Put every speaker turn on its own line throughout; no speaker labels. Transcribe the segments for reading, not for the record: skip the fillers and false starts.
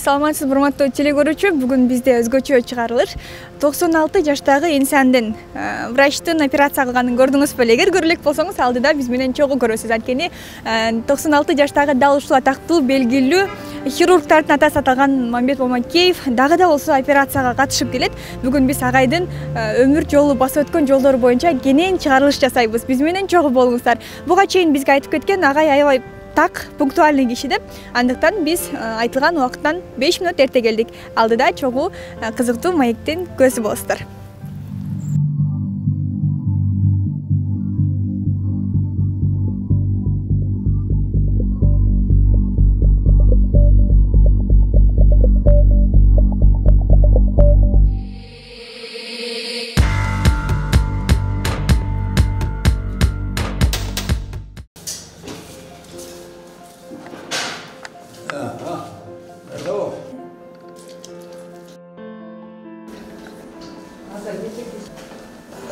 Саламатсыз урматтуу телекөрүүчү, бүгүн бизде өзгөчө чыгарылыш 96 жаштагы инсандын врачтын операция кылганын көрдүңүзбү? Эгер көрө элек болсоңуз, алдыда биз менен чогуу көрөсүз. Анткени 96 жаштагы дал ушул атактуу белгилүү хирургдардын атасы аталган Мамбет Бамакеев дагы да болсо операцияга катышып келет. Бүгүн биз агайдын өмүр жолу басып өткөн жолдору боюнча кенен чыгарылыш жасайбыз. Биз менен чогуу болуңуздар. Буга чейин бизге айтып кеткен агай аябай так, пунктуальный киши деп. Андыктан биз айтылган убакыттан 5 мүнөт эрте келдик. Алдыда чогуу кызыктуу маектин көзү болосуздар.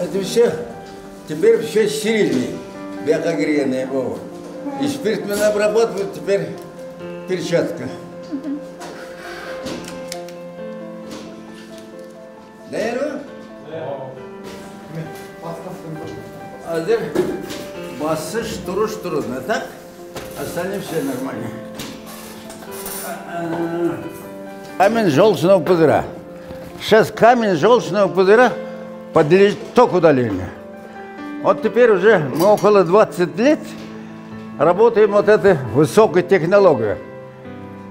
Это все, теперь все стерильные, биокогренные. И спиртмен обрабатывают, теперь перчатка. Да, Яро? А теперь басыш, туруш, трудно, так? Остальные все нормально. Камень желчного пузыря. Сейчас камень желчного пузыря подлежит только удалению. Вот теперь уже мы около 20 лет работаем вот этой высокой технологией.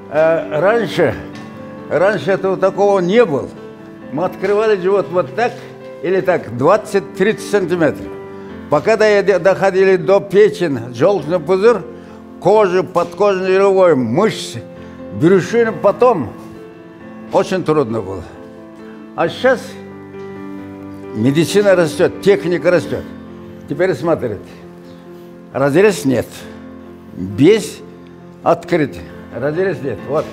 Раньше этого такого не было. Мы открывали живот вот так или так, 20-30 сантиметров. Пока доходили до печени, желчный пузырь, кожи, подкожный жировой, мышцы, брюшины, потом очень трудно было. А сейчас медицина растет, техника растет. Теперь смотрите, разрез нет, без открытия, разрез нет. Вот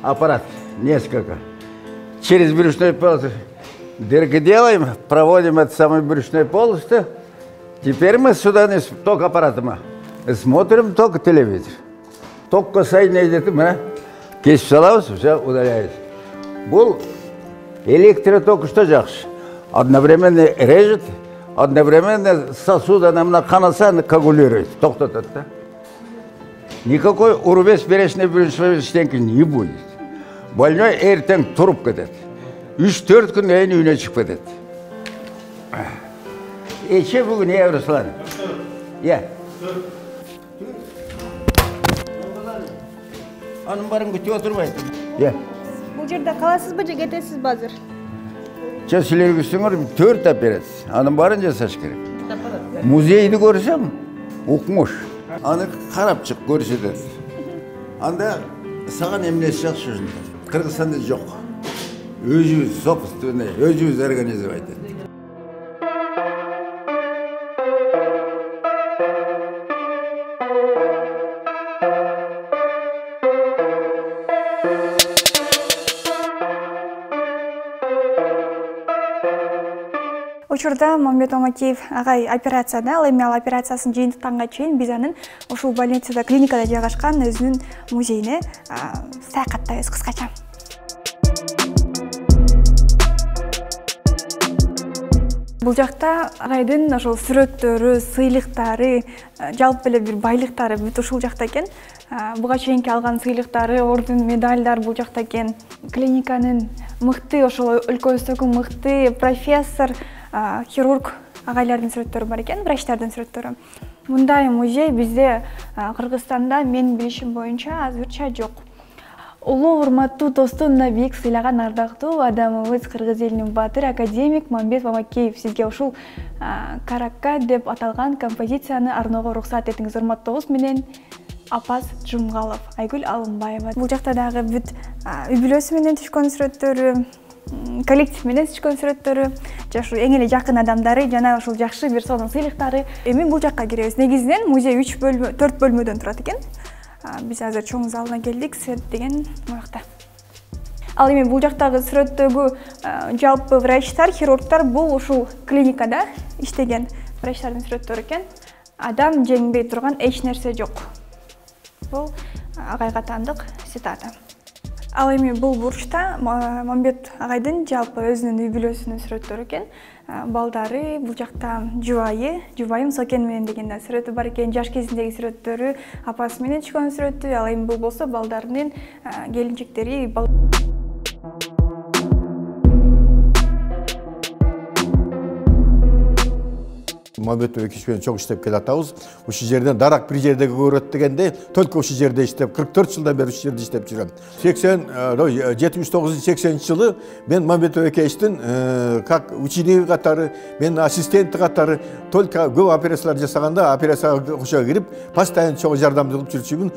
аппарат, несколько. Через брюшную полосту дырки делаем, проводим эту самую брюшную полосту. Теперь мы сюда не только аппаратом, смотрим только телевизор. Только соединяем, кесіп саламыз, все удаляется. Был электроток, что жақсы. Одновременно режет, одновременно сосуды на канаса коагулирует. Тоқтатады, да? Никакой урвес берешной стенки не будет. Больной ертең тұрып кетеді. 3-4 күн үйіне шығып кетеді. Ече бүгін не Руслан? Я. Анын барын күтіп отырмайды. Я.
Бул жерде каласызбы же кетесизби азыр?
Силерге 4 операция. Анын барын жасаш керек. Музейді көрсем, оқмыш. Аны қарап чық көрсетеді. Анда саған емнесі жақсы жүзінде. Қырғызстанда жоқ. Өзіміз собственный, өзіміз организовать.
Учурда Мамбет Бамакеев агай операцияда, ал эми ал операциясын жыйынтыкканга чейин биз анын ушул больницада, клиникада жайгашкан өзүнүн музейине саякаттайбыз кыскача. Бул жакта агайдын ошол сүрөттөрү, сыйлыктары, жалпы эле бир байлыктары бүт ушул жакта экен. Буга чейинки алган сыйлыктары, орден, медальдар бул жакта экен. Клиниканын мыкты, ошол өлкөбүздөгү мыкты профессор, хирург агайлардын сүрөттөрү бар экен, врачтардын сүрөттөрү. Мындай музей бизде Кыргызстанда мен билишим боюнча азырча жок. Улуу урматтуу досту мына бийик сыйлаган ардактуу адамыбыз кыргыз элинин баатыры академик Мамбет Бамакеев сизге ушул Каракка деп аталган композицияны арноого уруксат этиңиз. Урматтообуз менен Апас Жумгалов, Айгүл Алымбаева. Бул жакта дагы бүт үй бүлөсү менен түшкөн сүрөттөрү, коллектив менен түшкөн сүрөттөрү, жашы эң эле жакын адамдары жана ушул жакшы бир сонун сыйлыктары. Эми бул жакка киребиз. Негизинен музей 4 бөлмөдөн турат экен. Биз азыр чоң залына келдик, свет деген муракта. Ал эми бул жактагы сүрөттөгү жалпы врачтар, хирургтар бул ушул клиникада иштеген врачтардын сүрөттөрү экен. Адам жеңбей турган эч нерсе жок. Бул агайга таандык цитата. Ал эми бул бурчта Мамбет агайдын жалпы өзүнүн үй бүлөсүнүн сүрөттөрү экен. Балдары, бул жакта жубайым Сокен менен деген да сүрөтү бар экен. Жаш кезиндеги сүрөттөрү, апасы менен чыккан сүрөтү, ал эми бул болсо балдарынын келинчектери.
Мамбет Өкеш менен чоң иштеп келатабыз. Ушул жерден дарак бир жерде көрөт дегенде, только ушул жерде иштеп, 44 жылдан бери ушул жерде иштеп жүрөм. 79-80 жылы мен Мамбет Өкештин как ученик катары, мен ассистенти катары только көп операциялар жасаганда операцияга кошо кирип, постоянно чоң жардамчылык жүрчүмүн.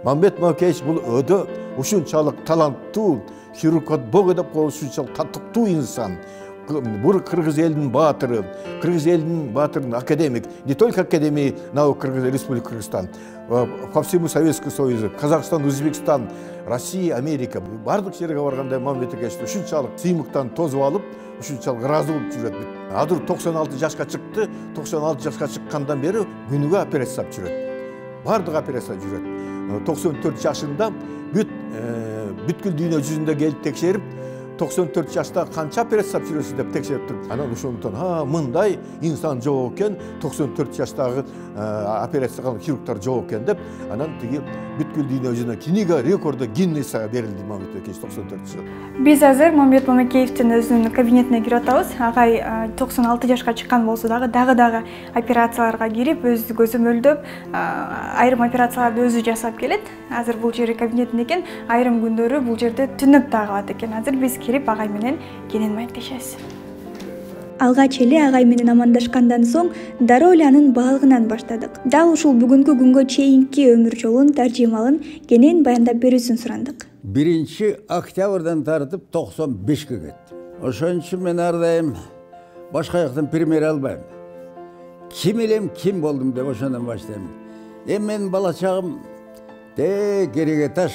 Мамбет Өкеш бул өдө ушунчалык таланттуу, хирург бого деп ушунчалык каттыктуу инсан. Бұл Кыргыз элинин баатыры, Кыргыз элинин баатырын академик, не только Академии наук Республики Кыргызстан, по всему Советскому Союзу, Казахстан, Өзбекстан, Россия, Америка. Бардык жерге барганда Мамбет Өкеш ушунчалык сыймыктан тозуп алып, ушунчалык ыраазы болуп жүрөт. Азыр 96 жашка чыкты, 96 жашка чыккандан бери күнүгө операция жасап жүрөт. Бардык операция жүрөт. 94 жашында бүткүл дүйнө жүзүндө келип текшерип, 94 жашта канча операция жүрөсүз деп текшерип туруп, анан ошондон мындай инсан жок экен, 94 жаштагы операция кылган хирургдар жок экен деп, анан тиги бүткүл дүйнө жүзүнө книга рекорду Гиннесага берилди Мамбет Өкеш 94 жыл.
Биз азыр Мамбет Мамекеевдин өзүнүн кабинетине кирип атабыз. Агай 96 жашка чыккан болсо дагы операцияларга кирип, өзү көзөмөлдөп, айрым операцияларды өзү жасап келет. Азыр бул жери кабинетинде экен, айрым күндөрү бул жерде түнөп да калат экен. Азыр биз кирип агай менен кенен маектешебиз. Алгач эле агай менен амандашкандан соң дароо эле анын баалыгынан баштадык. Дал ушул бүгүнкү күнгө чейинки өмүр жолун, таржымалын кенен баяндап берүүсүн сурандык.
1 октябрдан тартып 95-ке кеттим. Ошон үчүн мен ар дайым башка жактан пример албайм. Ким элем, ким болдум деп ошондон баштайм. Менин бала чагым Кереге Таш,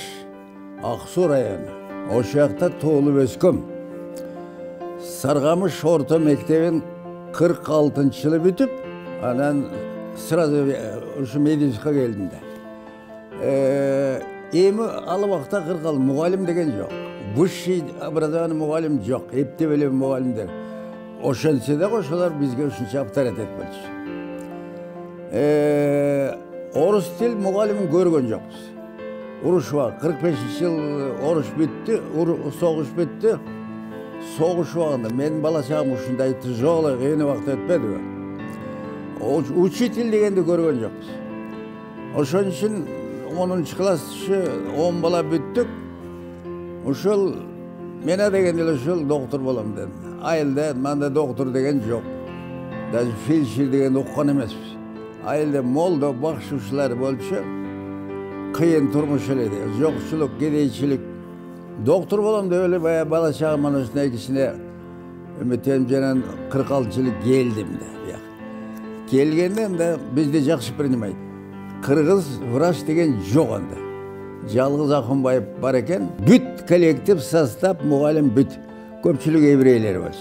Ак Суу району. Ошол жакта туулуп өскөм. Саргамыш орто мектебин 46-жылы бүтүп, анан сразу ушу мединскага келдим да. Эми ал убакта 40 мугалим деген жок. Высший образование мугалим жок, эптеп эле мугалимдер. Ошентсе да ошолор бизге ушунча авторитет этпечү. Орус тил мугалимин көргөн жокпуз. Уруш бар, 45-жыл оруш бүттү, согуш бүттү. Согуш убагында менин бала чагым ушундай тяжелый кыйын убакыт өтпөдүбү. Учитель дегенди көргөн жокпуз. Ошон үчүн 10-класс 10 бала бүттүк. Ушул мена дегенде ушул доктор болом дедим. Айылда манда доктор деген жок. Даже фельдшер деген уккан эмеспиз. Айылда молдо бакчылар болчу. Кыйын турмуш эле, жокчулук, кедейчилик. Доктор болом деп эле бала чагым анан ушундай кичине үмүтөнүп жанан 46-жылы келдим да. Келгенде да бизди жакшы принимайт. Кыргыз врач деген жок анда. Жалгыз Акынбаев бар экен. Бүт коллектив, состав, мугалим бүт. Көпчүлүк еврейлер бар.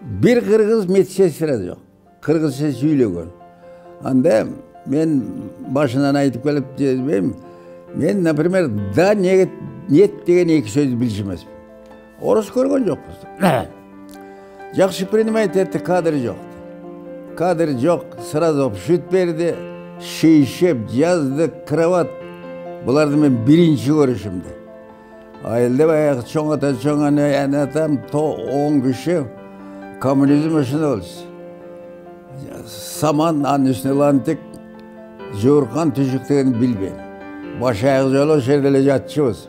Бир кыргыз медсестра жок. Кыргызча сүйлөгөн. Анда мен башынан айтып келип жетпейм. Мен, например, да нет деген эки сөздү билчү эмесмин. Орус көргөн жокпуз. Жакшы принимать этти, кадр жок. Кадр жок, сразу шүт берди, шейшеп, жазды, кроват. Буларды мен биринчи көрүшүмдө. Айылда баягы чоң ата, чоң анатам 10 киши коммунизм ошондо болчу. Саман, анын үстүнө лантик, жууркан түшүк деген билбейм. Баш аяк жолу ошол жерде эле жатчыбыз.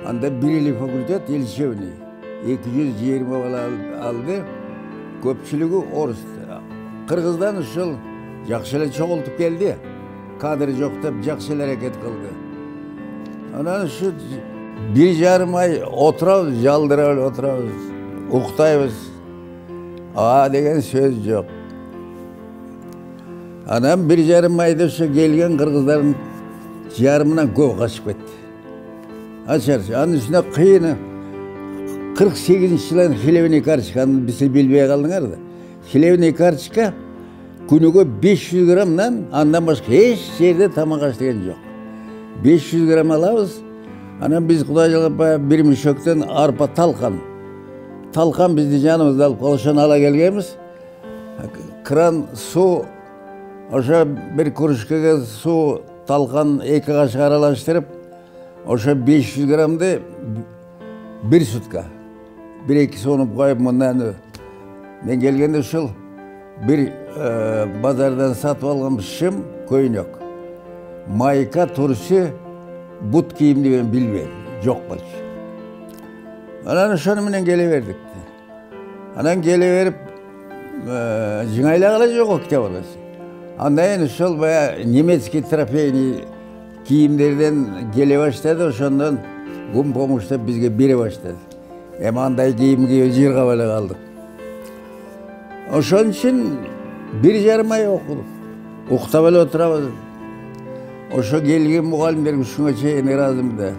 Анда бирилик факультет Ильичевный 220 бала алды, көпчүлүгү орус. Кыргыздан ушул жакшы эле чогултуп келди. Кадр жок деп жакшы эле аракет кылды. Анан ушу 1,5 ай отурабыз, жалдырап отурабыз, уктайбыз. Деген сөз жок. Анан 1,5 айда ушу келген кыргыздардын жарымынан көп качып кетти. Ачарчы, анын үстүнө кыйыны 48-жылы хлебный карточка, аны биз билбей калдыңар да. Хлебный карточка күнүгө 500 граммдан андан башка эч жерде тамак аш деген жок. 500 грамм алабыз, Анан biz Кудайга баягы bir müşökten arpa talkan. Talkan bizni janımızda alıp ошону ала келгенбиz. Kran su, oşa bir kuruşkaga su talkan 2 kaşık aralaştırıp, oşa 500 gramdı bir sutka. 1-2 sonup koyup bundan ben gelgende şul bir bazardan satıp algam şım koyun yok. Mayka turşu but kiyimli ben bilmeyim. Yok bolç. Anan şonu menen geliverdik. Anan geliverip жыңайлағыла жоқ кітап аласы. Андайын сол бая немецкий трофейный киімдерден келе баштады, ошондон гум помуштап бизге бере баштады. Эми андай кийим кийип жыргап эле калдык. Ошон үчүн 1,5 ай окудук. Уктап эле отурабыз. Ошо келген мугалимдер ушуга чейин ыраазымын да.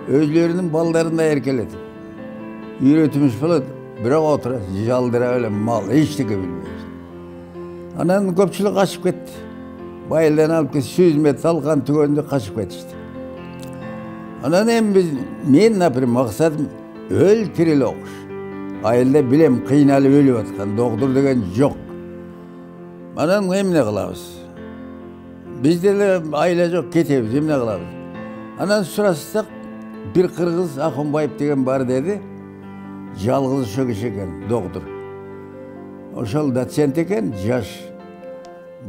Өзлөрүнүн балдарын да эркелетип үйрөтүмүш болот. Bırak otur, jaldıra öyle mal, hiç de bilmiyoruz. Anan köpçülük kaçıp gitti. Bayıldan alıp ki 100 metre alkan tügönde kaçıp gitti işte. Anan hem biz, men ne yapayım maksadım, öl tirili okuş. Ayılda bilem kıynalı ölüp atkan, doktor degen yok. Anan hem ne kılavuz? Bizde de aile yok, ketebiz, hem ne kılavuz? Anan sırasızsak bir Kırgız Akınbayıp degen bar dedi. Жалғыз шөгіш екен, доктор. Ошол доцент екен, жаш.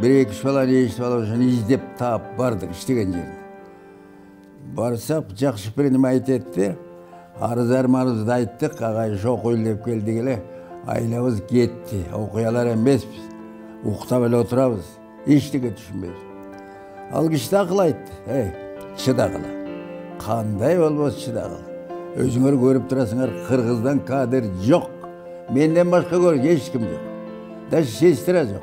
1-2 баланы ешіп алып, ошоны издеп таап бардык иштеген жерине. Барсак, жакшы пириним айтты. Арызды айттык, агай окуйлу деп келдик эле. Айлабыз кетти, окуй алар эмеспиз. Уктап эле отурабыз, эчтеке түшүнбөйбүз. Ал киши да акыл айтты. Чыдагыла. Кандай болбос чыдагыла. Özüңөр көрүп турасыңар, Кыргыздан кадыр жок. Менден башка көрүп эч ким жок. Даже сестра жок.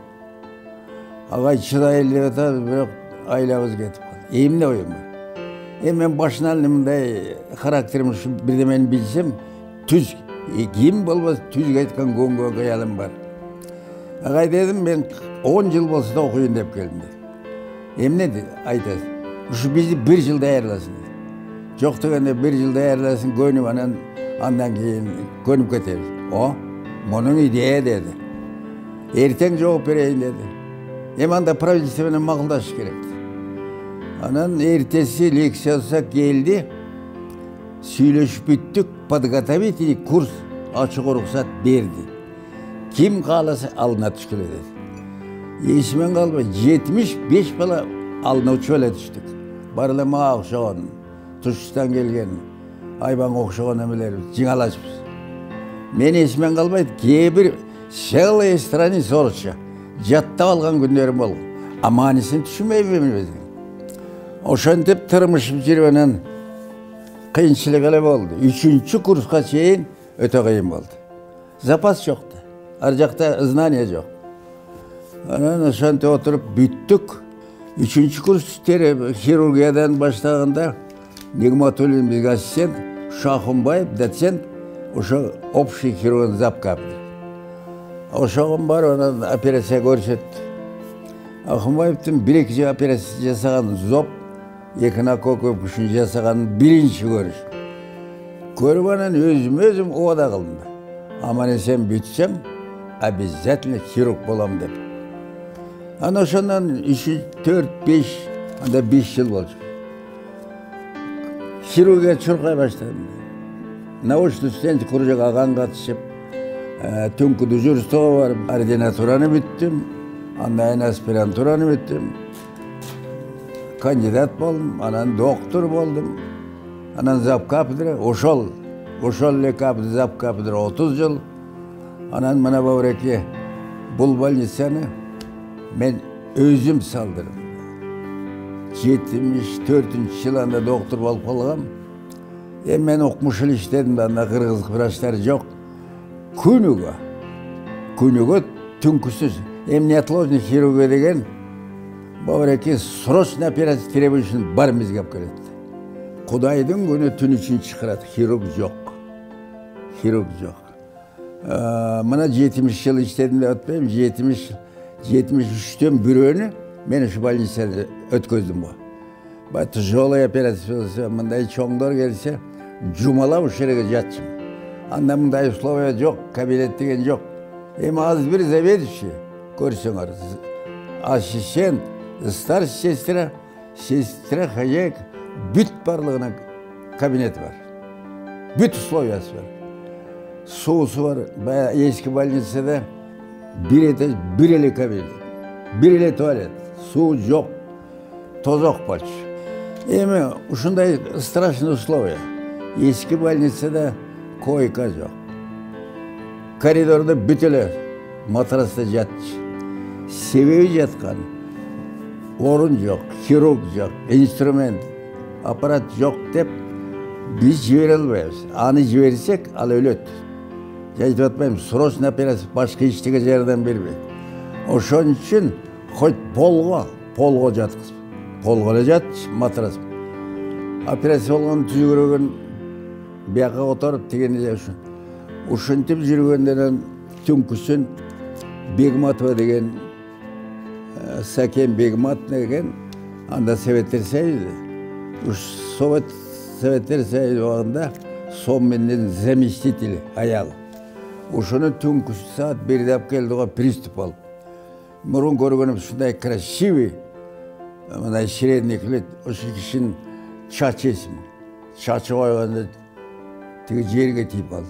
Агай чыдай эле деп атат, бирок айлабыз кетип калды. Эмне оюм бар? Мен башынан мындай характерим ушу бирдемени билсем, түз ким болбос түзгө айткан көңгө кыялым бар. Агай дедим, мен 10 жыл болсо да окуйун деп келдим. Эмне айтасың? Ушу бизди 1 жыл даярдасын. Жоқ дегенде 1 жыл даярдасын көнүп андан кийин көнүп кетебиз. Мунун идея деди. Эртең жооп берейин деди. Эми анда правительство менен макулдашыш керек. Анан эртеси лекциясы келди. Сүйлөшүп бүттүк, подготовительный курс ачык уруксат берди. Ким кааласа алдына түшкүлө деди. Эсимен калбай 75 бала алдына учуп эле түштүк. Бар эле мага окшогон. Туштан келген, айбан окшогон эмелерибиз, жыңалашпыз. Мен эсимен калбайт, кээ-бир целые страница орусча жаттап алган күндөрүм болгон. А маанисин түшүнбөйбүз. Ошентип тырмышып жүрүп анан кыйынчылык эле болду. 3-чү курска чейин өтө кыйын болду. Запас жок да. Ар жакта знание жок. Анан ошентип отуруп бүттүк. 3-чү курс хирургиядан баштаганда Нигматуллин бизге ассистент, Шахунбаев доцент, ошо общий хирург запкапты. Ошогон бар, анан операция көрсөттү. Ахунбаевдин 1-2 жыл операция жасаган зоб, экинокок өпүшүн жасаган биринчи көрүш. Көрүп анан өзүм убада кылдым. Аман эсен бүтсөм, обязательно хирург болом деп. Анан ошондон 3-4-5, анда 5 жыл болчу. Хирургия чуркай баштадым. Научный студент куржак аган катышып, түнкү дежурствого барып, ординатураны бүттүм, андан аспирантураны бүттүм. Кандидат болдум, анан доктор болдум. Анан завкафедра, ошол эле кафедра завкафедра 30 жыл. Анан мына бабыреке бул больницаны мен өзүм салдырдым. 74-чү жылында доктор болуп калгам. Мен окумуш эле иштедим да, анда кыргыз врачтар жок. Күнүгө түнкүсүз неотложный хирургия деген бабыреке срочный операция требующий бар бизге алып келет. Кудайдын күнү түн үчүн чакырат, хирург жок. Мына 70 жыл иштедим деп атпайм, 73-төн бирөөнү мен ушу больницада өткөздүм го. Tijolay operatsiyası mınday çoğunlar gelse cumala uşerege jatçım. Anda mınday условия yok, kabinet degen yok. Az bir заведующий көрсеңер. Ассистент, старший сестра, хозяйка, бүт барлығына кабинеті бар. Бүт условиясы бар. Суысы бар. Ескі больницада bir этаж, bir эле кабинет, bir эле туалет. Суу жоқ, тозоқ болчу. Эми ушундай страшный условия. Ескі больницада койка жоқ. Коридорда бүт эле матраста жатчы. Себеби жаткан. Орун жоқ, хирург жоқ, инструмент, аппарат жоқ деп biz жибере албайбыз. Аны жиберсек, ал өлөт. Айтып атпайм, срочный операция башка эчтеге жардам бербейт. Ошон үчүн хоть полго жаткыз. Полго эле жатчы матрас. Операция болгон түзүгөргөн бияка отуруп дегенде ушун. Ушинтип жүргөндөрүн түнкүсүн Бегматова деген Сакен Бегмат деген анда Советтер Союзу. Советтер Союзу убагында Соммендин заместители аялы. Ушуну түнкүсү саат 1-де алып келди го приступ алып. Мурун көргөнүм ушундай красивый, мындай ширедниклет, ошол кишинин чачесин. Чачы койгондо тиги жерге тийип алды.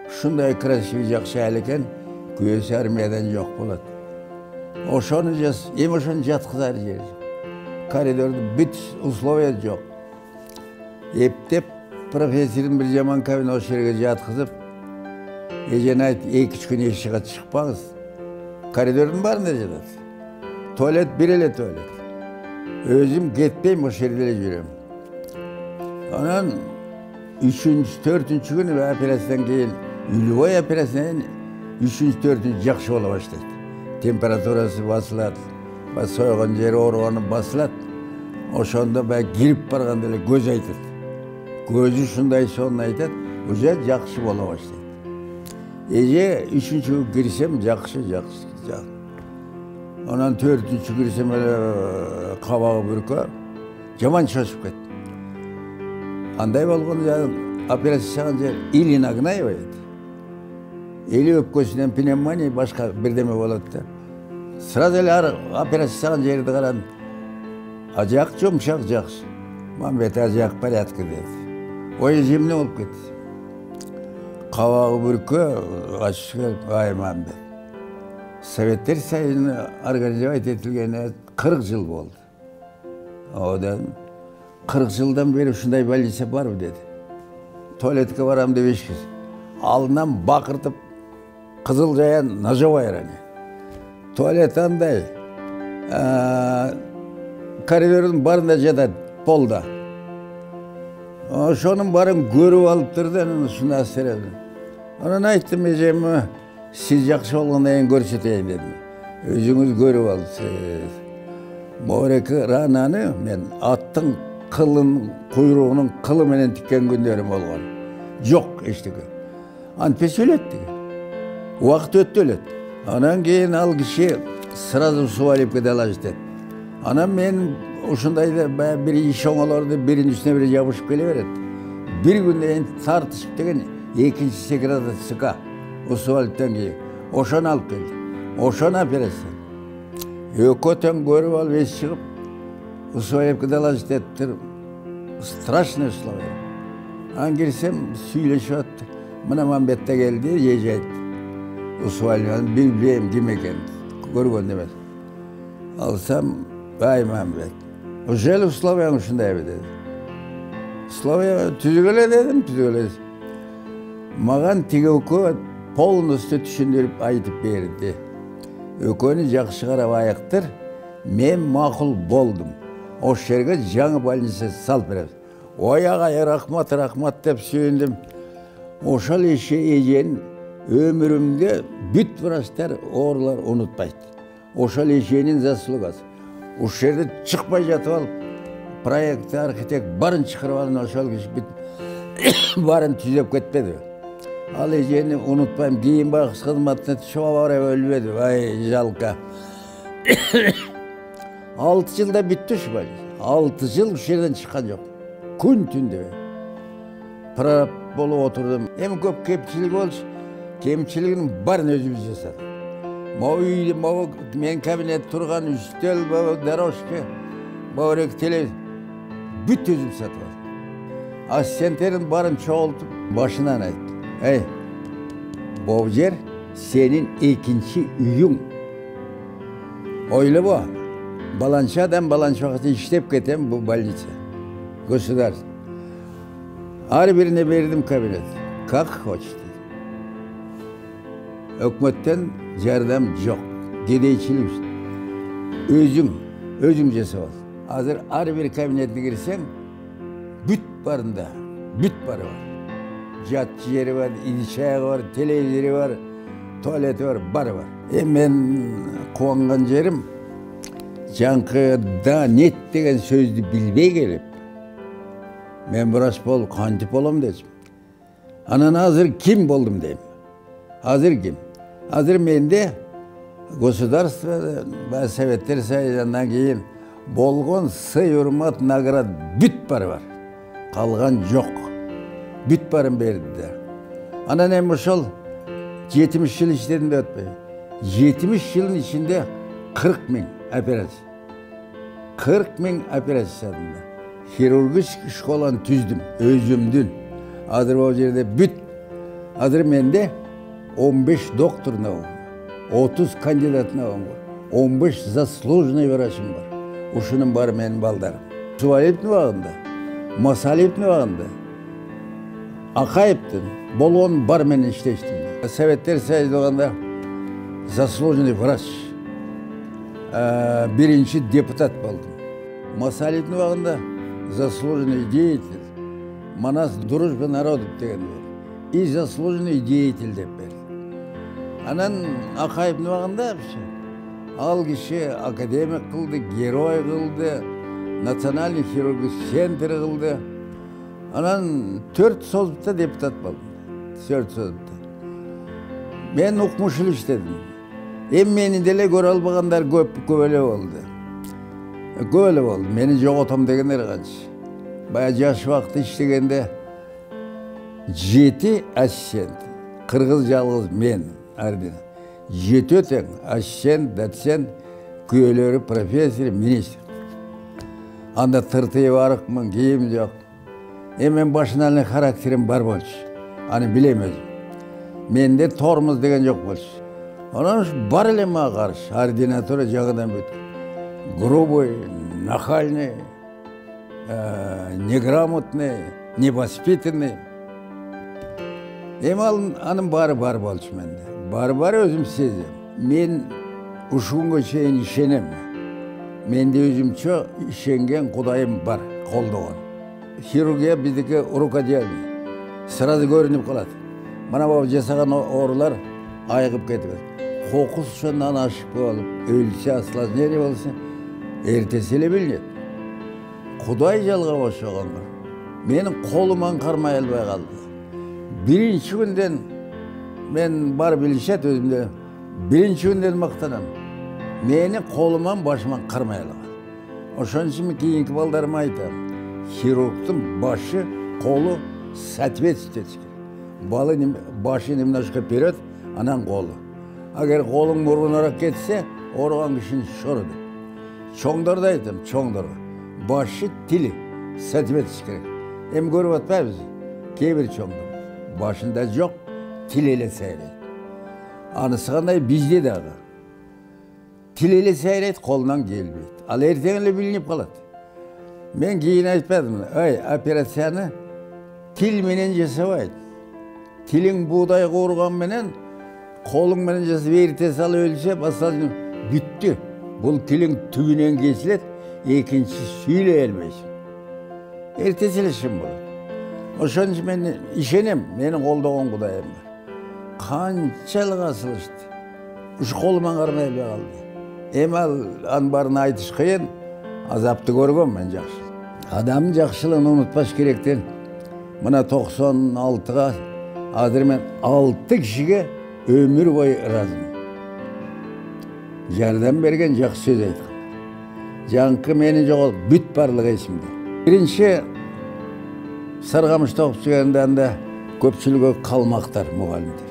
Ушундай красивый жакшы айыл экен, күйөөсү армиядан жок болот. Ошону эми ошону жаткызар жери жок. Коридордо бүт условия жок. Эптеп профессордун бир жаман кабина ошол жерге жаткызып, эжен айт, 2-3 күн эшикке чыкпаңыз. Коридордун баарында жатат. Туалет бир эле туалет. Өзүм кетпейм, ошол жерде эле жүрөм. Анан 3-4 күнү операциядан кийин, любой операциядан 3-4 жакшы боло баштайт. Температурасы басылат, сойгон жери ооруганы басылат. Ошондо кирип барганда эле көз айтат. Көзү ушундай сонун айтат, уже жакшы боло баштайт. Эже 3-чү күн кирсем жакшы. Анан 4-чү кирсем эле кабагы бүркө, жаман чочуп кетти. Андай болгондо операция жасаган жер или нагнаивает, или өпкөсүнөн пневмония башка бирдеме болот да. Сразу эле операция жасаган жерди карадым. Ажак жумшак жакшы. Мамбет ажак порядка деди. Ой жемне болуп кетти. Кабагы бүркө ачып келип, ай Мамбет. Советтер Союзуна организовать этилгенине 40 жыл болду. Одан 40 жылдан бери ушундай больница барбы деди. Туалетке барам деп эшкиз. Алдынан бакыртып кызыл жаян ножовой ране. Туалет андай. Коридордун баарында жатат полда. Ошонун баарын көрүп алыптыр да, ушуну астереди. Анан айттым, эжеме, сиз жакшы болгондон кийин көрсөтөйүн дедим. Өзүңүз көрүп алсыз. Моореки рананы мен аттын кuyruğunun kılı menen tikкен күндөрүм болгон. Жок эчтеке. Антпес өлөт деген. Убакыт өттү өлөт. Анан кийин ал киши сразу свалип кете алышты. Анан мен ушундайда бир иш оңолорду биринин үстүнө бири жабышып келе берет. Бир күндөн тартышып деген экинчи секретарь ЦК свалиптен кийин ошону алып келди. Ошону операция. Өкөтөн көрүп алып эс чыгып свалип кете алышты. Страшный условия. Анан кирсем сүйлөшүп атты. Мына Мамбет да келди, эже айтты. Усвалип билбейм ким экен, көргөн эмес. Алсам, ай Мамбет. Ошол условияң ушундай деди. Условия түзүгөлө дедим, түзүгөлө. Маган тиги өкө полностью түшүндүрүп айтып берди. Өкөнү жакшы карап аяктыр, мен макул болдум. Ошол жерге жаңы больница салып беребиз. Ой агай, рахмат деп сүйүндүм. Ошол эженин өмүрүмдө бүт врачтар, оорулар унутпайт. Ошол эженин заслугасы. Ошол жерде чыкпай жатып алып, проект, архитект барын чыгарып алып, ошол киши бүт барын түзөп кетпеди. Ал эжени унутпайм, кийин багыш кызматына чыгып барып өлбөдү. Ай жалка. 6 жылда бүттү ушу больница. 6 жыл ушул жерден чыккан жок. Күн түн деп. Прораб болуп отурдум. Эми көп кемчилиги болчу. Кемчилигин баарын өзүбүз жасадык. Могу мен кабинет турган үстел, дорожка, могу телевизор бүт өзүм сатып алдым. Ассистенттерин баарын чогултуп, башынан айттым. Эй, бул жер сенин экинчи үйүң. Ойлобо, баланчадан баланча вакыт иштеп кетем бул больница. Государство. Ар бирине бердим кабинет. Как хочешь. Өкмөттөн жардам жок. Кедейчилик өзүң жасап ал. Азыр ар бир кабинетке кирсең, бүт барында, бүт бары бар. Жат жери бар, иди-чайы бар, телевизори бар, туалети бар, бары бар. Мен кубанган жерим жаңкыда нет деген сөздү билбей келип, мен врач болуп кантип болом дедим. Анан азыр ким болдум дейм. Азыр ким? Азыр менде государство Советтер Союзунан кийин болгон сый, урмат, наград бүт бары бар. Калган жок. Бүт барын берди. Анан эми ошол 70 жыл иштедим деп атпайбы. 70 жылдын ичинде 40 000 операция. 40 000 операция жасадым. Хирургический школаны түздүм, өзүмдүн. Азыр бул жерде бүт. Азыр менде 15 докторуна бар, 30 кандидатына бар, 15 заслуженный врачым бар. Ушунун бары менин балдарым. Субалиевдин убагында, Масалиевдин убагында, Акаевдин болгон бар менен иштештим. Советтер Союзунда заслуженный врач, биринчи депутат болдум. Масалиевдин убагында заслуженный деятель, Манас дружбы народов деген и заслуженный деятель деп берди. Анан Акаевдин убагында ал киши академик кылды, герой кылды, национальный хирургический центр кылды. Анан 4 созбутта депутат болдум. 4 созбутта. Мен укмушул иштедим. Эми мени деле көрө албагандар көп эле болду. Көп эле болду. Мени жоготом дегендер канча. Бая жаш убакытта иштегенде 7 ассистент. Кыргыз жалгыз мен. 7 тең ассистент, доцент, күйөлөрү, профессор, министр. Анда тыртыйып арыкмын, кийим жок. Мен башынан эле характерим бар болчу. Аны билем өзүм. Менде тормуз деген жок болчу. Анан бар эле мага каршы ординатура жагынан бүт. Грубый, нахальный, неграмотный, невоспитанный. Анын бары бар болчу менде. Бары өзүм сезем. Мен ушунга чейин ишенем. Менде өзүмчө ишенген Кудайым бар, колдогон. Хирургия биздики рукоделие. Сразу көрүнүп калат. Мана бул жасаган оорулар айыгып кетет. Кокус ошондон ашып калып, өлсө, осложнение болсо, эртеси эле билинет. Кудай жалгап ошогон. Менин колуман кармай албай калды. Биринчи күндөн мен бар билишет өзүмдө. Биринчи күндөн мактанам. Мени колуман башыман кармай алган. Ошон үчүн кийинки балдарыма айтам. Хирургдун башы, колу соответствовать керек. Балы башы немножко вперед, анан колу. Агер колуң мурунураак кетсе, ооруган кишини шор деп. Чоңдорду айтам, чоңдорго. Башы, тили соответствовать керек. Эми көрүп атпайбыз? Кээ бир чоңдор башында жок, тил эле сайрайт. Анысы кандай бизде дагы. Тил эле сайрайт, колунан келбейт. Ал эртең эле билинип калат. Мен кийин айтпадым, операцияны тил менен жасабайт. Тилиң буудай куурган менен, колуң менен жасап эрте салып өлсө, басалы бүттү. Бул тилиң түбүнөн кесилет, экинчи сүйлөй албайсың. Эртеси эле шым болот. Ошон үчүн мен ишенем, менин колдогон Кудайым бар. Канчалык асылышты. Ушу колуман кармай албай калды. Эми анын баарын айтыш кыйын, азапты көргөм мен жакшы. Адамдын жакшылыгын унутпаш керектен. Мына 96-га азыр мен 6 кишиге өмүр бою ыраазымын. Жардам берген, жакшы сөз айткан. Жаңқы мені жоғал, бүт барлығы есімде. Бірінші Сарғамышта оқып жүргенде анда көпшілігі қалмақтар, мұғалімдер.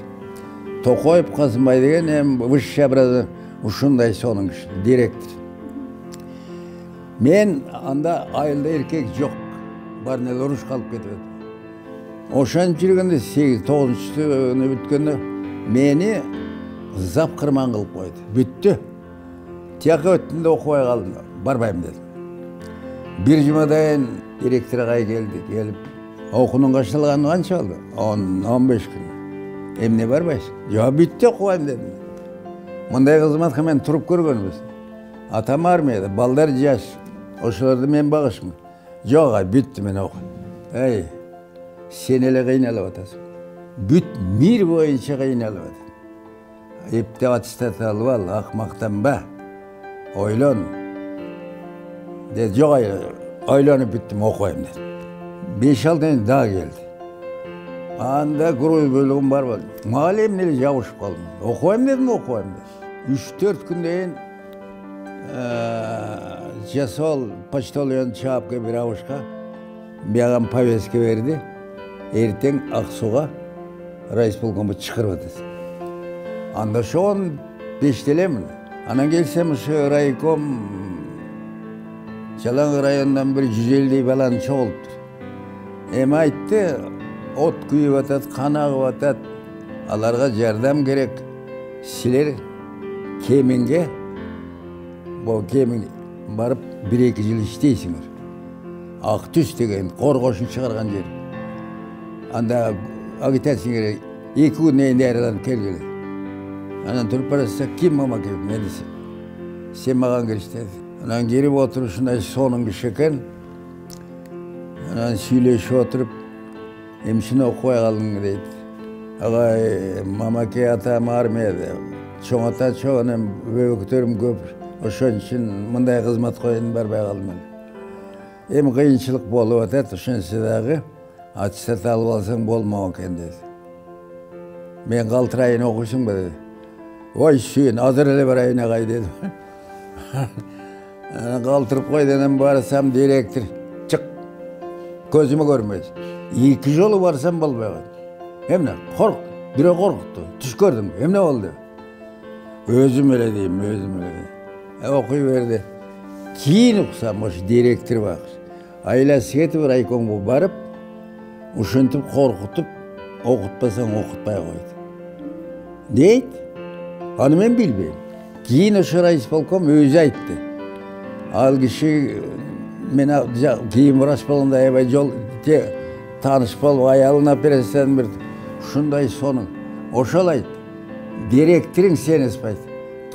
Тоқаев Қасымбай деген высший образование ушундай соның ішінде директор. Мен анда айылда еркек жоқ, барнел ұрыш қалып кетіп еді. Ошан жүргенде 8-9-ны бүткенде мені запқырман қылып қойды. Бүтті. Тияқы өттінде оқуай қалдым, барбайым дедім. Bir жұмадайын директорға келіп, оқуның қашылғаны қанша алды? 10-15 күн. Емне барбайсың? Jo, бүтті оқуайым дедім. Мұндай қызметқа мен тұрып көргенбіз. Атам армияда, балдар жаш. Ошыларды мен бағышмын. Жоға, бүтті мен оқуайым. Әй, сен әлі қиналып атасың. Бүт мир бойынша қиналып атасың. Епте аттестат алып ал, ақмақтан ба. Ойлан. Деді, жоқ, ойланып бүттім, оқуайым деді. 5-6 ден да келді. Анда груз бөлігім бар болды. Мұғалім нелі жауышып қалдым. Оқуайым дедім, оқуайым деді. 3-4 күндейін жасол почтальон чапқа бір ауышқа бияған повестка берді. Ертең Ақсуға райисполкомға шығырып атасың. Анда шоғын бештелемін. Анан келсем шы райком Жалаң райондан бір 150 баланы чоғылыптыр. Айтты, от күйіп атады, қан ағып атады. Аларға жардам керек. Сілер кемінге, бұл кемін барып 1-2 жыл іштейсіңдер. Ақтүс деген қорғошын шығарған жер. Анда агитация керек, 2 күн енді әріланып келгелі. Анан тұрып бараса, кім мама келіп, мен десе. Сен маған керістеді. Анан келіп отырышындай соның кіші екен. Анан сөйлешіп отырып, емшіні оқуай қалдың дейді. Ағай, мамаке атам армияда. Чоң ата чоғын, өктерім көп. Ошон үшін мұндай қызмет қойын барбай қалдым. Қиыншылық болып атады, ошонсыдағы аттестат алып алсаң болмау екен деді. Мен қалтырайын оқысың ба деді. Ой, сүйін, азыр әлі барайын ағай деді. Қалтырып қойданан барсам директор, чық, көзімі көрмейді. 2 жолы барсам болмай қалды. Емне, қорқ, біреу қорқытты, түш көрдім, емне болды? Өзім әлі деймін, өзім әлі деймін. Оқи берді. Кейін ұқсам, ошы директор бақыр. Айласы кетіп райкомға барып, ұшынтып, қорқытып, оқытпасаң оқытпай қойды. Дейді? Аны мен білбеймін. Кейін ұшы райисполком өзі айтты. Ал кіші мен кейін врач болғанда айбай жол таныш болып аялын операциядан берді. Шындай соның. Ошал айтты. Директорың сен іспайды.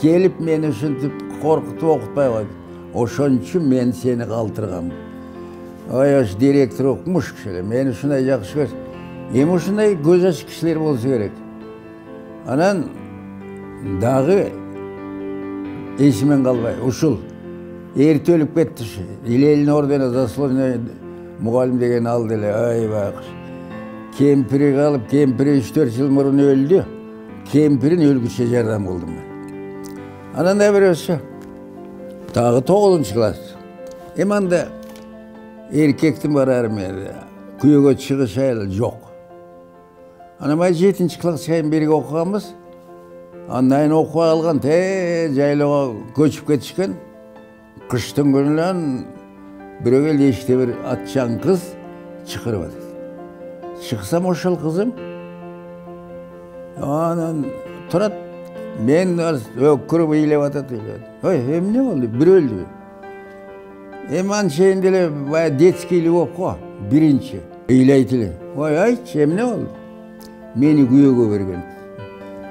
Келіп мені үшінтіп қорқытып оқытпай қойды. Ошон үшін мен сені қалтырғам. Ой, ош директор оқымыш кішілер. Мені шындай жақсы көрсін. Ем ошындай көз аш кішілер болсы керек. Анан дағы есімен қалбай. Ушыл. Ерте өліп кетті шы. Илелін ордені заслуженный мұғалім деген алды әлі. Ай бақыш. Кемпірі қалып, кемпірі 3-4 жыл мұрын өлді. Кемпірін өлгіше жардам болдым мен. Анан да бір өсі. Тағы 9-шы класс. Анда еркектің бар армияда. Күйеге шығыш айыл жоқ. Анамай 7-ші класс шайын берге оқығанбыз. Анайын оқуға алған жайлауға көшіп кетішкен. Қыштың күнілен бірегел еште бір атшан қыз шықырып атады. Шықсам ошыл қызым. Анан тұрат. Мен өккіріп ейлеп атады. Ой, не болды? Бір өлді. Аншейінделі детскейлі оп қо. Бірінші. Ейлейтілі. Ой, айтшы, не болды? Мені күйеге берген.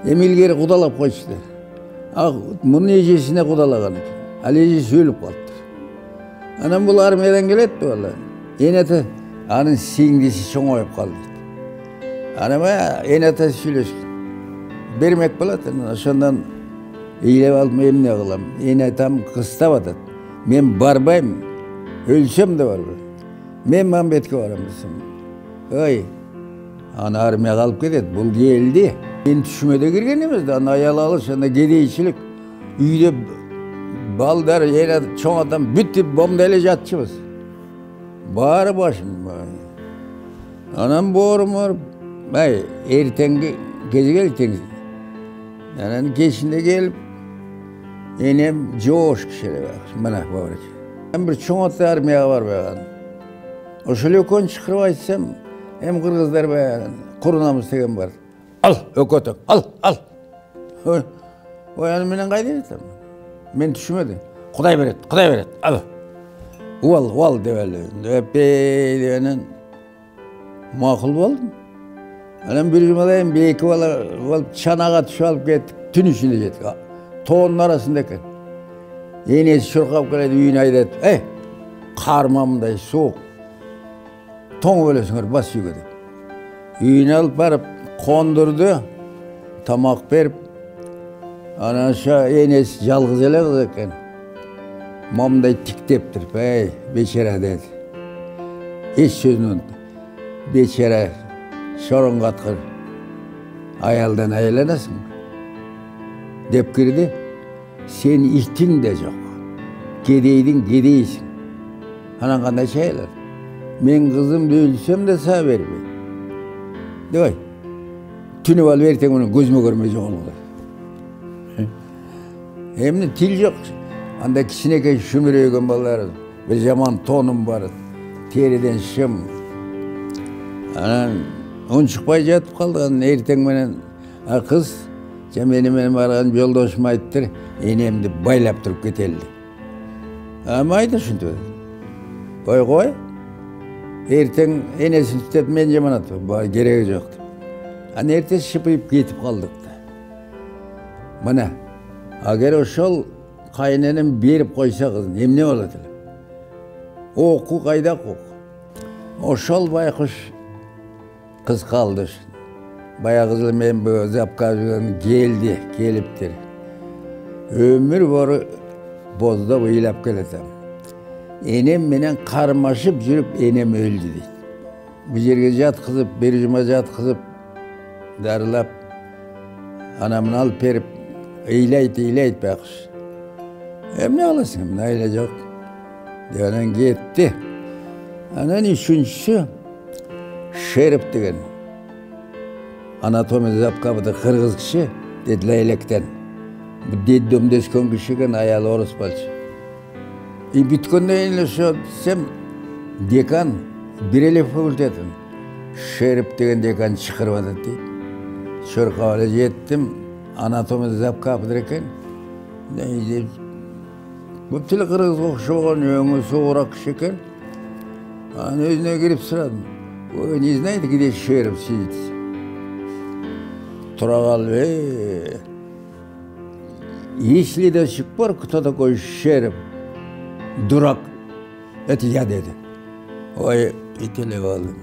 Емелгері құдалап қойшыды. Мұның ежесіне құдалаған екен. Ал ежесі өліп қалды. Анан бұл армиядан келетті болы. Енеті, анын сеңдесі шоң ойып қалды. Анама енеті сөйлескен. Бермек болады. Ошондан ейлеп алдым, емне қылам. Енетам қыстап атады. Мен барбайым, өлсем де барбайым. Мен Мамбетке барамысым. Ой, аны армия қалып кетеді, бұл келді. Мен түшімеде кірген емес, аны аял алыш, аны кедейшілік. Үйде Balдар yine çoğun adam bütün bombayla jatçımız. Bağır başım. Anam boğurum var. Bay ertengi gece geldi. Yani geçinde gelip enem coş kişiler var. Bana var. Ben bir çoğun armiya var be. O şöyle kon çıkırıp açsam hem Kırgızlar be. Kurunamız tegen var. Al ökotok al. O yani menen kaydı etem. Men düşmedi. Kuday beret. Al. Uval develi. Epey devenen makul oldum. Anam bir cumadayım bir iki çanağa düşüp alıp kettik. Tün içinde jettik. Toğunun arasındayken. Enesi şurkap geledi üyüne aydet. Karmamday soğuk. Toğun öylesinger bas yükedi. Üyüne alıp barıp kondurdu. Tamak berip. Ana aşağı enesi жалғыз ele kız eken. Mamday tikteptir. Beçere dedi. Hiç sözünü unuttu. Beçere sorun katkır. Ayaldan aylanasın. Dep kirdi. Sen ihtin de yok. Gedeydin gedeysin. Anan kanday şeyler. Men kızım dövülsem de sağ verme. Dey. Tünü val verten onu gözüme görmeyecek olur. Hem de til yok. Anda kişineke şümüreygen ballar. Bir zaman tonum var. Teriden şım. Anan on çıkpay jatıp kaldı. Erten menen kız benim bargan yoldoşum aytır. Enemdi baylap turup keteldi. Ama aytır şuntu. Koy. Erten enesini tutup men jamanat. Gereği yoktu. Ana ertesi şıpıyıp ketip kaldık da. Mana agar oşol kaynenim berip koysa kızın emne oladı. Oku kayda oku. Oşol baykuş kız kaldı. Bayağı kızıl men bu zapkazıdan geliptir. Ömür boyu bozda bıyılap geletem. Enem menen karmaşıp жүрüp enem öldü deydi. Bu yerge jatkızıp, bir cuma jatkızıp, darılap, anamın alıp berip, eyleyt bakış. Hem ne alasın, neyle yok. Denen gitti. Anan üçüncüsü, Şerif degen. Anatomi zapkabıda Kırgız kişi, dedi leylekten. Bu dedim desken kişigen ayalı orus balçı. Bitkende eyle şu desem, dekan, bireli fakultetin. Şerif degen dekan çıkırmadı deyip. Şörkavalı jettim, anatomi zapkabıdır eken. Neydi? Bu tili Kırgız okşuğun öңü soğurak kişi eken. Ana özüne girip sıradım. O ne знает, где Шерif сидит. Турагал, если до сих пор кто такой Шерif, дурак, это я dedi. Oy itile kaldım.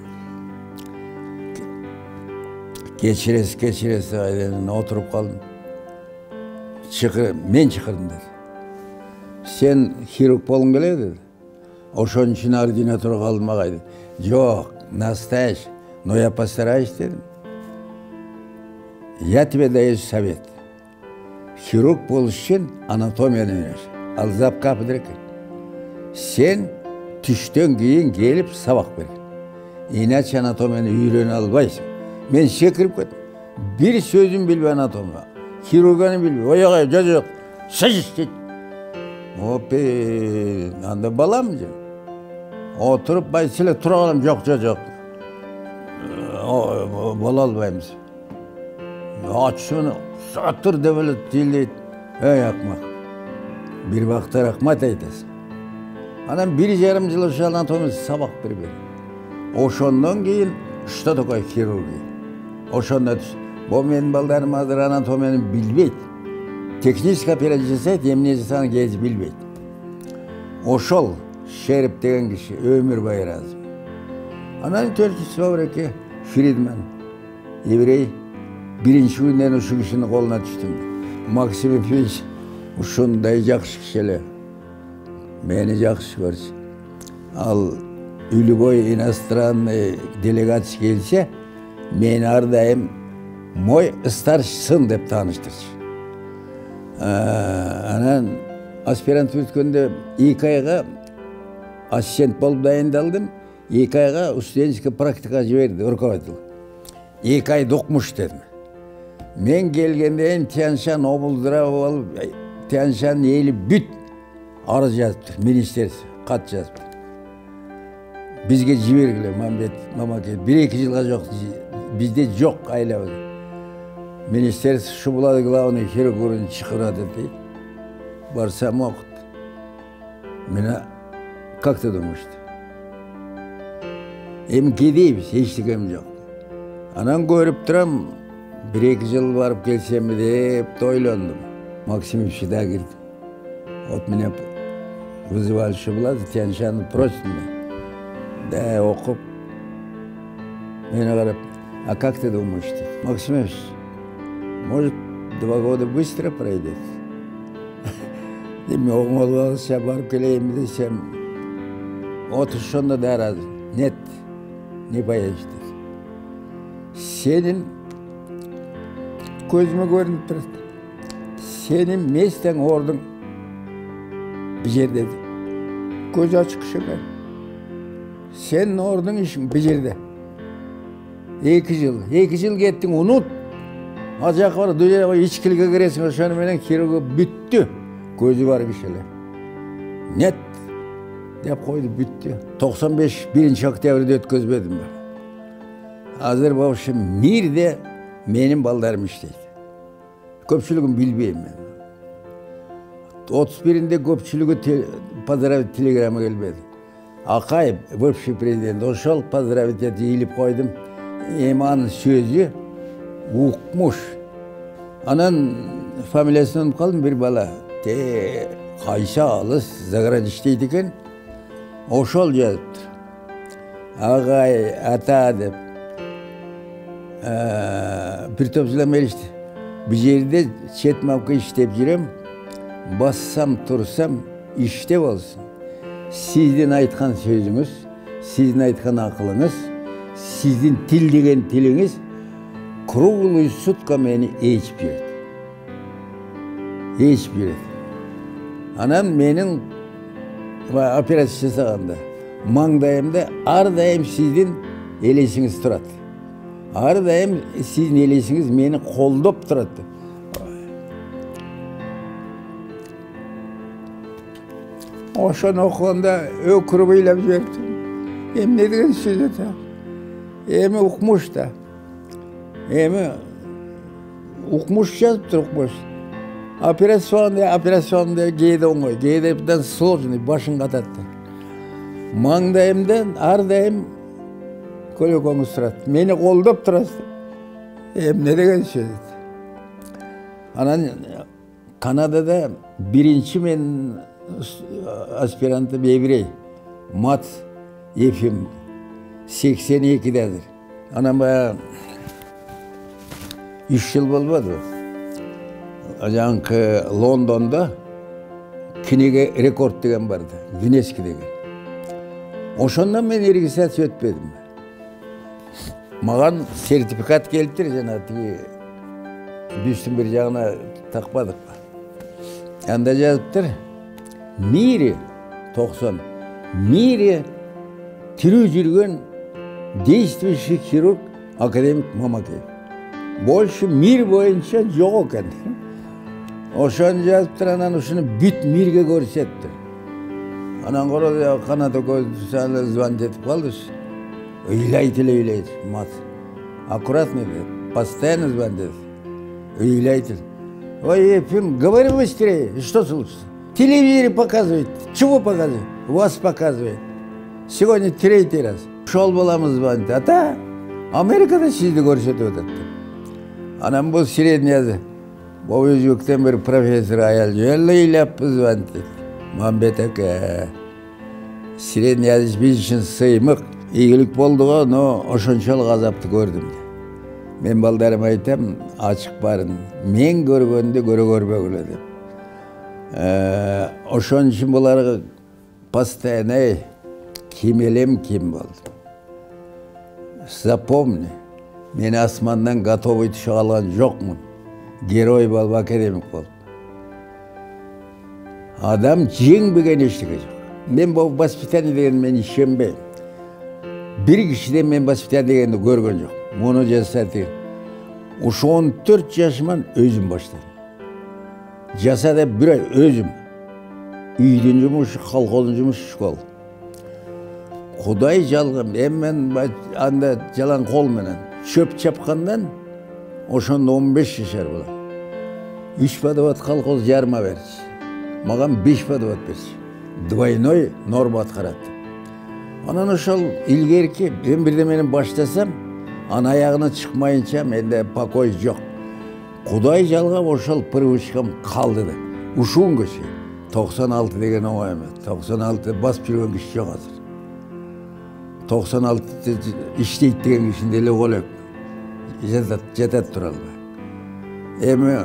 Geçiresi ailenin oturup kaldım. Men çıkırdım dedi. Sen хирург болғың келеді dedi. Ошон үшін ординатура қалдым Жоқ, настоящий, но я постараюсь dedim. Я тебе даю совет. Хирург болуш үшін анатомияны үйрен. Ал запкапыдыр екен. Sen түштен кейін келіп сабақ бер. Иначе анатомияны үйрене албайсың. Мен секіріп кеттім. Bir sözüm bilbe anatomiya. Хирурганы bilbe. Oyağa жоқ. Şaşış dedi. Hoppa, anda balam mı canım? Oturup bayısıyla turalım, yok. Bol albayımız. Aç şunu, satır devlet değil. Akmak. Bir vakti rahmat eylesin. Anam 1,5 yıl şu anatomisi sabah bir. Oşondan keyin uçta da koy kirurgi. Oşonda düş. Bu men baldarım hazır anatomiyanı bilbeydi. Teknik operasyonu emniyeti gez bilbeydi. Oşol Şerif degen kişi ömür boyu razı. Ananın törtüsü var ki Friedman, Evrey, birinci günden şu kişinin koluna düştüm. Maksim Ipinç, uşunday жақсы kişiler. Beni жақсы görsün. Al Ülüboy иностранный делегация gelse, meni ardayım moy ıstarşısın dep tanıştırır. Anan аспирант өткенде 2 айға ассистент болып дайындалдым. 2 айға студенческий практика жіберді руководитель. 2 айды оқымыш дедім. Мен келгенде Тянь-Шань обылдыра болып, Тянь-Шань елі бүт арыз жазыптыр, министерство, қат жазыптыр. Бізге жібергілі, Мамакет, 1-2 жылға жоқ, бізде жоқ айлабыз. Министерство Шубылады главный хирургын шығырады дейді. Барсам оқыт. Мені, как ты думаешь? Кедейбіз, ештігем жоқ. Анан көріп тұрам, 1-2 жыл барып келсем деп тойландым. Максимовичке да кірдім. Вот меня вызывали Шубылады, Тянь-Шаньды просит меня. Да, оқып. Мені қарап, а как ты думаешь? Максимович, может, 2 года быстро пройдет? Мен оңалғанша барып келейін десем, отышында да разы. Нет, не поедешь. Сенің көзіме көрініп тұрады. Сенің местен ордың бір жерде. Көз ашық шығар. Сенің ордың ішің бір жерде. 2 жыл кеттің, ұнут. Ал жаққа бар, дүниеге ешкілге кіресің, ошаны менен хирурга бүтті. Көзі бар кішілі. Нет, деп қойды, бүтті. 95 1 октябрьде өткізбедім. Азыр баушы мирде менің балдарым іштейді. Көпшілігін білбеймін мен. 31-інде көпшілігі поздравить телеграмма келбеді. Ақаев, бывший президент, ошол поздравить ете иліп қойдым. Еманын сөзі уқмыш. Анан фамилиясын ұнып қалдым, бір бала. Қайша алыс, заград іштейді екен. Ошол жазыптыр. Ағай, ата деп. Bir topçulam erişti. Bir yerde çetmavka iştep jirem. Bassam, tursam, iştep olsun. Sizden aytkan sözünüz, sizden aytkan akılınız, sizden til degen tiliniz, kruglый sutка meni eğip berdi. Eğip berdi. Anam menin operasiya жасағанда, маңдайымда ардайым sizden елесіңіз тұрады. Ардайым sizin елесіңіз мені қолдап тұрады. Ошаны оқығанда өкіріп ойлап жібердім. Не деген сөз еді? Емі ұқмыш та. Емі ұқмыш жазып тұр, ұқмыш. Операционда кейде оңой, кейде сложный, башын қататты. Маңдайымдан ардайым көлік оңыз тұрады. Мені қолдап тұрасты. Не деген сөз еді? Анан Канадада бірінші мен аспирантым еврей. Мат Ефим 82-дәдір. Анан бая 3 жыл болмады. Жаңқы Лондонда книга рекорд деген барды. Гинески деген. Ошондан мен регистрация өтпедім. Маған сертификат келтір, жана бюстің бір жағына тақпадық. Анда жазыптыр. Мире 90. Мире тірі жүрген действующий хирург академик Мамакет. Больше мир бойынша жоқ екен. Ошаны жазыптыр, анан ушуну бүт мирге көрсеттір. Анан қорады қанаты көзді звонить етіп қалдыш. Үйлайтыл, мат. Аккуратно, постоянно звонит. Үйлайтыл. Ой, Ефим, говори быстрее, что случилось? Телевизоре показывает. Чего показывает? Вас показывает. Сегодня 3-й раз. Шол баламыз звонит. Ата, Америкада сізді көрсетіп өтеді. Анам бұл средняды. Бұл өзбектен бір профессор аял жөнлі үйлеп звонит. Мамбет әке. Средняды біз үшін сыймық. Игілік болды ғой, но ошоншол ғазапты көрдім. Мен балдарым айтам, ашық барын. Мен көргенде көрбегілі деп. Ошон үшін бұларға постоянно кимелем ким болды. Запомни, мен асмандан готовый түші алған жоқмын. Герой болып, академик болып. Adam жеңбеген ештеңе жоқ. Мен бұл воспитание деген мен ишенбеймін. Bir kişiden men воспитание дегенді көрген жоқ. Мұны жасады. Ушу 14 жашыман өзім баштадым. Жасада бір ай өзім. Үйдің жұмысы, колхоздың жұмысы, школ. Құдай жалғым, мен анда жалаң қол менен шөп чапқандан ошонда 15 жашар болам. 3 подвод колхоз жарма берчи. Маған 5 подвод берчи. Двойной норма атқарады. Анан ошол илгерки мен бирдемени баштасам, ана аяғына чыкмайынча менде покой жок. Құдай жалғап ошол привычкам қалды да. Ушуун көчө. 96 деген оңой эмес. 96 басып жүргөн киши жок азыр. 96 иштейт деген кишини деле колек. Жатат тура албай. Эми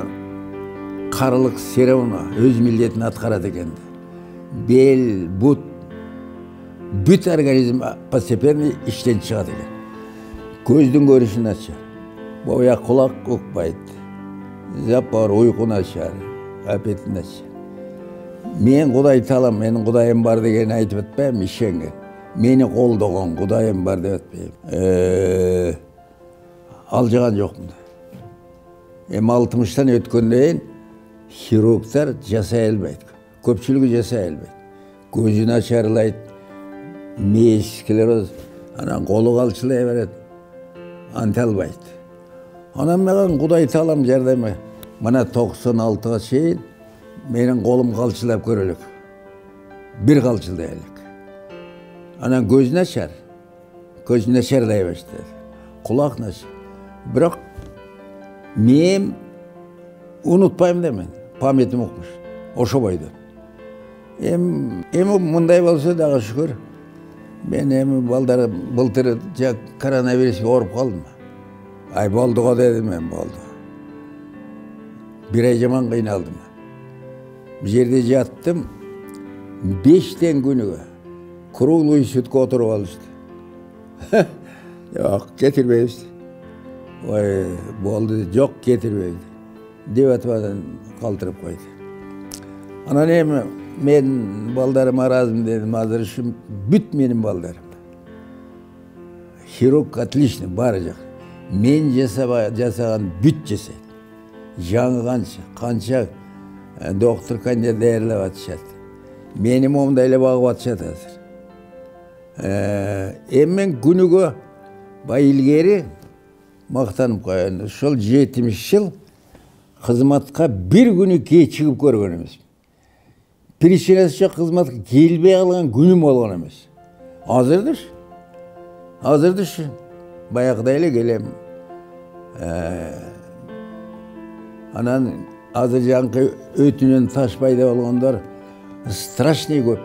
карылык серауна өз милдетин аткарат экен. Бел, бут, бүт организм постепенно иштен чыгат экен. Көздүн көрүшүн ачат. Боя кулак укпайт. Запор уйкуну ачар. Апетин ачар. Мен Кудай талам, менин Кудайым бар деген айтып атпайм, ишенген. Мени колдогон Кудайым бар деп атпайм. Алжыган жокмун. Эми 60-тан өткөндөн хирургдар жасай албайт. Көпчүлүгү жасай албайт. Көзүн ачарлайт, мээс склероз, анан колу калчылай берет. Анта албайт. Анан маған Кудай талам жардама. Мына 96-га чейин менин колум калчылап көрөлүк. Бир калчылдай элек. Анан көз начар. Көз начарлай баштады. Кулак начар. Бирок мен унутпайм да мен. Памятим укмуш. Ошо бойдо. Эми мындай болсо дагы шүкүр. Мен эми балдар былтыр коронавируске ооруп калдым. Ай болду го дедим мен, болду. Bir ay жаман кыйналдым. Bir жерде жаттым. 5-тен күнүгө круглый сутка отуруп алышты. Жок, кетирбейбиз. Ой, болду, жок, кетирбейбиз. Деп атпадан калтырып койду. Анан эми мен балдарыма ыраазымын дедим, азыр ушу бүт менин балдарым. Хирург отлично, баары жак. Мен жасаган бүт жасайт. Жаңы канча доктор кандидат даярлап атышат. Мени момундай эле багып атышат азыр. Эми мен күнүгө бай илгери мактанып коеюн. Ошол 70 жыл кызматка бир күнү кечигип көргөн эмесмин. Причинасы жок кызматка келбей калган күнүм болгон эмес. Азырдыр. Баягыдай эле келем. Анан азыр жаңкы өтүнөн таш пайда болгондор страшный көп.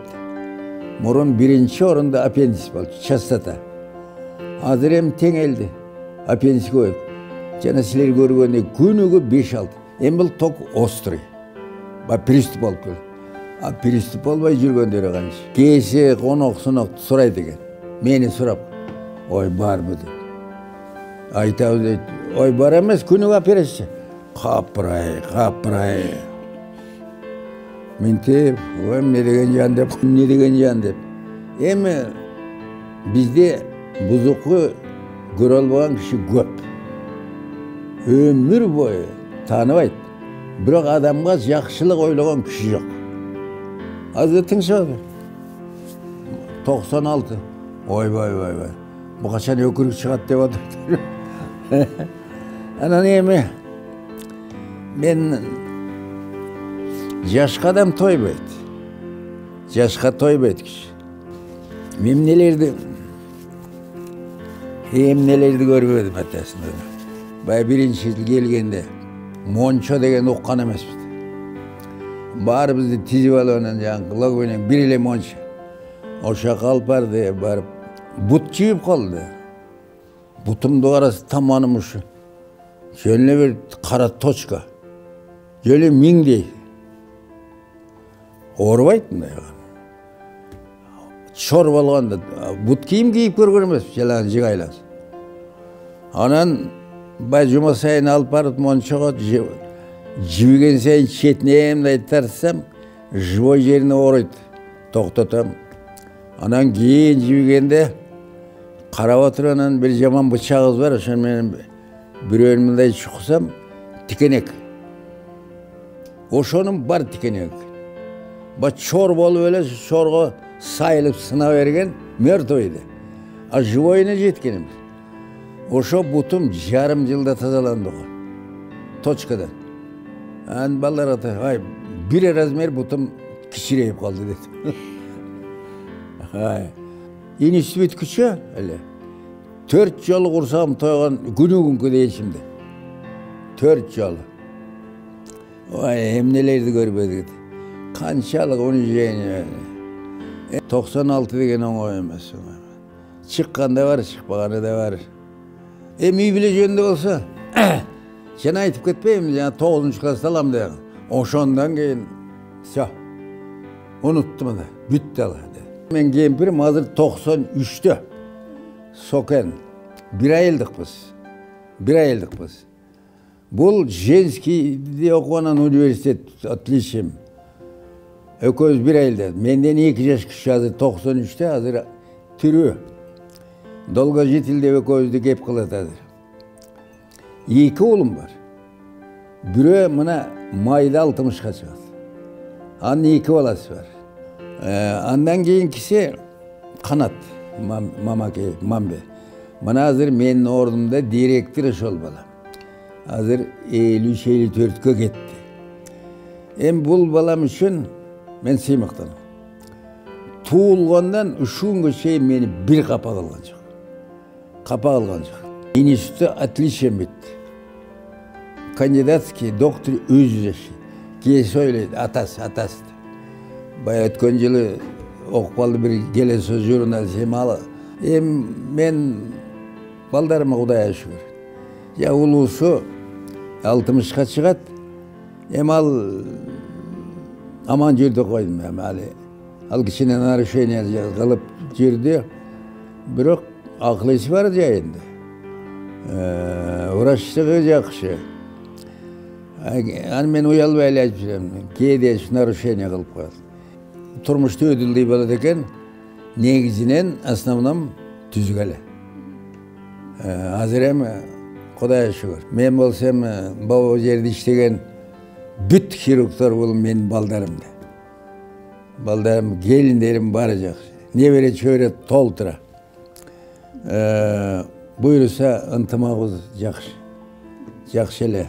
Мурун биринчи орунда аппендис болчу, частота. Азыр эми теңелди. Аппендис көп. Жана силер көргөндөй күнүгө 5-6. Эми бул ток острый. Приступ болуп келди. Приступ болбой жүргөндөр канча. Кээсе конок-сонок сурайт экен. Мени сурап, ой барбы деп. Айтабыз дейт, ой бар эмес, күнүгө операция. Капырай. Ментеп, ой эмне деген жан деп. Эми бизде бузукку көрө албаган киши көп. Өмүр бою тааныбайт. Бирок адамга жакшылык ойлогон киши жок. Азыр тыңшабы. 96. Ойбай. Бу качан өкүрүк чыгат деп атат. Анан эми мен жашка адам тойбойт. Жашка тойбойт киши. Эмнелерди көрбөдүм атасында. Бай биринчи жыл келгенде мончо деген уккан эмеспиз. Баарыбызды тизип алып анан жаңы логойнен бир эле мончо. Ошо калпарды барып бут жийип калды. Бутумду караса таманым ушу. Жөн эле бир кара точка. Жөн эле миңдей. Оорубайт мындай. Чор болгондо бут кийим кийип көргөн эмес, жалаң жыгайлас. Анан бай жума сайын алып барып мончого жибиген сайын четине мындай тартсам, живой жерине ооруйт. Токтотом. Анан кийин жибигенде карап отуруп анан бир жаман бычагыбыз бар. Ошону менен бирөөнү мындай чуксам тикенек. Ошонун бар тикенек. Чор болуп эле чорго сайылып сына берген мертвый эле. А живойуна жеткенбиз. Ошо бутум жарым жылда тазаланды го. Точкадан. Анан балдар ата, ай, бир размер бутум кичирейип калды деди. Ай. Инис бүткүчө эле. 4 жолу курсагым тойгон күнү дейишимде. 4 жолу. Ой, эмнелерди көрбөдүк. Канчалык унижение. 96 деген оңой эмес. Чыкканда бар, чыкпаганы да бар. Үй биле жөнүндө болсо, жана айтып кетпейм, жана 9 класста алам деген. Ошондон кийин всё. Уnuttум да, бүттү ала. Мен кемпирим азыр 93-тө. Сокен. Bir айылдыкпыз. Бул женскийде окуган университет, отличием. Экөөбүз bir айылда. Менден 2 жаш кичи, азыр 93-тө, азыр тирүү. Долгожитель деп экөөбүздү кеп кылат азыр. 2 уулум бар. Бирөө мына майда 60-ка чыгат. Анын 2 баласы бар. Андан кийинкиси Канат, Мамбе. Мына азыр менин ордумда директор ошол бала. Азыр 53-54-кө кетти. Бул балам үчүн мен сыймыктанам. Туулгандан ушунга чейин мени бир капа кылган жок. Институтта отличием битти. Кандидатский доктор өзү жашайт. Кийин ойлойт, атасы. Бая өткөн жылы окуп калды бир келе сөз журналист Эмалы. Мен балдарыма Кудайга шүгүр. Я улуусу 60-ка чыгат. Ал аман жүрдү койдум. Ал кичине нарушение кылып жүрдү. Бирок акыл-эси бар жайында. Врачтыгы жакшы. Аны мен уялбай эле айтып жүрөм. Кээде нарушение кылып коет. Турмушта өдүлдөй болот экен, негизинен основном түзүк эле. Азыр эми Кудайга шүгүр. Мен болсом бабу жерде иштеген бүт хирургтор бул менин балдарымда. Балдарым, келиндерим баары жакшы. Небере чөйрө толтура. Буйруса ынтымагыбыз жакшы. Жакшы эле.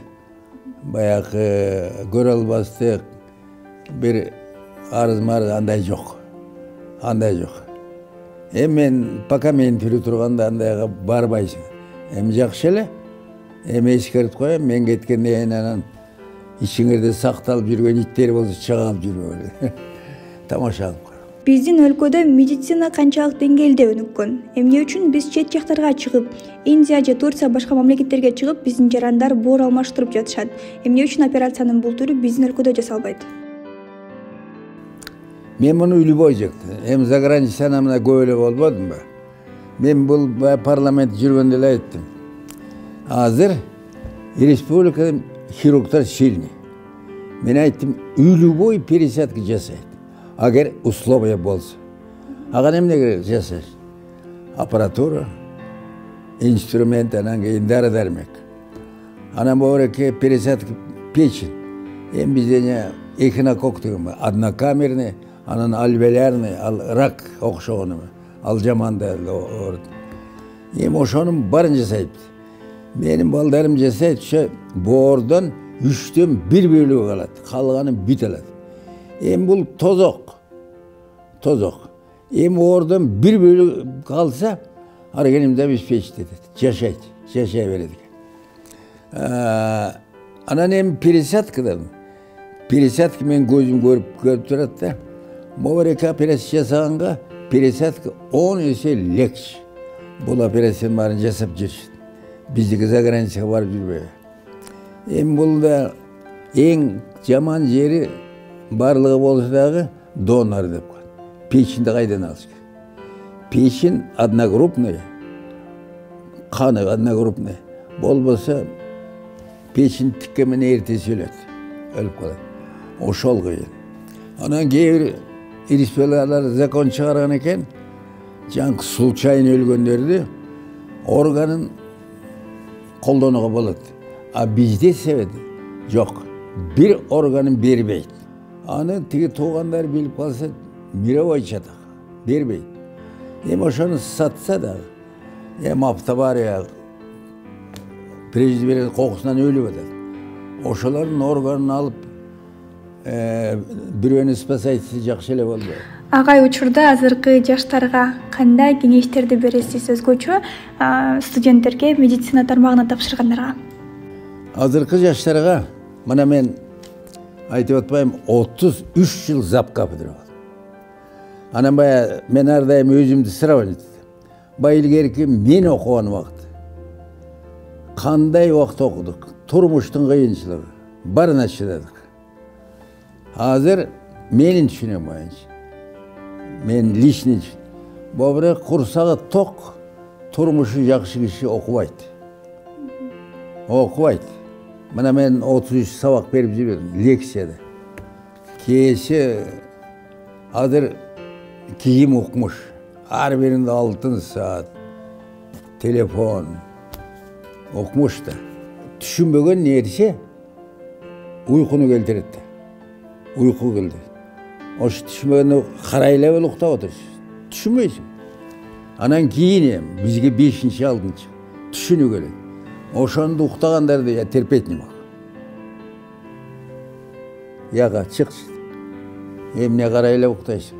Баягы көрө албастык бир арыз-марыз андай жок. Мен пока мен тирүү турганда андайга барбайсың. Жакшы эле. Эскертип коем, мен кеткенден кийин анан ичиңерде сакталып жүргөн иттер болсо чыгап жүрбөгүлө. Тамаша кылып кара.
Биздин өлкөдө медицина канчалык деңгээлде өнүккөн? Эмне үчүн биз чет жактарга чыгып, Индия же Турция башка мамлекеттерге чыгып, биздин жарандар боор алмаштырып жатышат? Эмне үчүн операциянын бул түрү биздин өлкөдө жасалбайт?
Мен муну любой жакта. Заграницада мына көп эле болбодумбу? Мен бул парламент жүргөндө эле айттым. Азыр республикада хирургтар сильный. Мен айттым, любой пересадка жасайт. Агер условия болсо. Ага эмне керек жасаш? Аппаратура, инструмент, анан кийин дары-дармек. Анан боореке пересадка печень. Бизде эхинокок деген бар. Однокамерный, анан альвеолярный, рак окшогону. Ал жаман да ошонун баарын жасайт. Менин балдарым жасайт, ошо боордон 3төн 1 бөлүгү калат. Калганы бүт алат. Бул тозок. Боордон 1 бөлүгү калса, организмде обеспечить жашай берет экен. Анан пересадкадан. Пересадка мен көзүм көрүп турат да. Могу операция жасаганга пересадка 10 эсе легче. Бул операциянын баарын жасап жүрүшүт. Биздики заграницага барып жүрбөйбү. Бул да эң жаман жери барлыгы болсо дагы донор деп коет. Печеньди кайдан алыш керек? Печень одногруппный, каны одногруппный. Болбосо печень тикке менен эртеси өлөт. Өлүп калат. Ошол кыйын. Анан кейбир ириспелалар закон чыгарган экен, жаңы случайно өлгөндөрдү органын колдонууга болот. А бизде себеп жок. Бир органын бербейт. Аны тиги туугандар билип калса, мировой чатак бербейт. Эми ошону сатса да, Автобария президент кокусунан өлүп атат. Ошолордун органын алып бирөөнү спасайтсы жакшы эле болду.
Агай, учурда азыркы жаштарга кандай кеңештерди бересиз, өзгөчө студенттерге, медицина тармагына тапшыргандарга?
Азыркы жаштарга мына мен айтып атпайм, 33 жыл зап кафедра. Анан бая мен ар дайым өзүмдү сравнивать этем. Бая илгерки мен окуган убакыт кандай убакыт окудук, турмуштун кыйынчылыгы баарына чыдадык. Азыр менин түшүнөм боюнча, мен личный бирок курсагы ток, турмушу жакшы киши окубайт. Окубайт. Мына мен 33 сабак берип жүрөм лекцияда. Кеше азыр кийим укмуш, ар биринде алтын саат, телефон укмуш да. Түшүнбөгөн нерсе уйкуну келтирет. Uyku geldi. O düşmeni karayla ve lukta otursun. Düşünmeysin. Anan giyineyim. Bizge 5. 6. Düşünü gelin. O şu anda uktağanlar da ya terpetini bak. Yaga çıksın. Emne karayla uktaysın.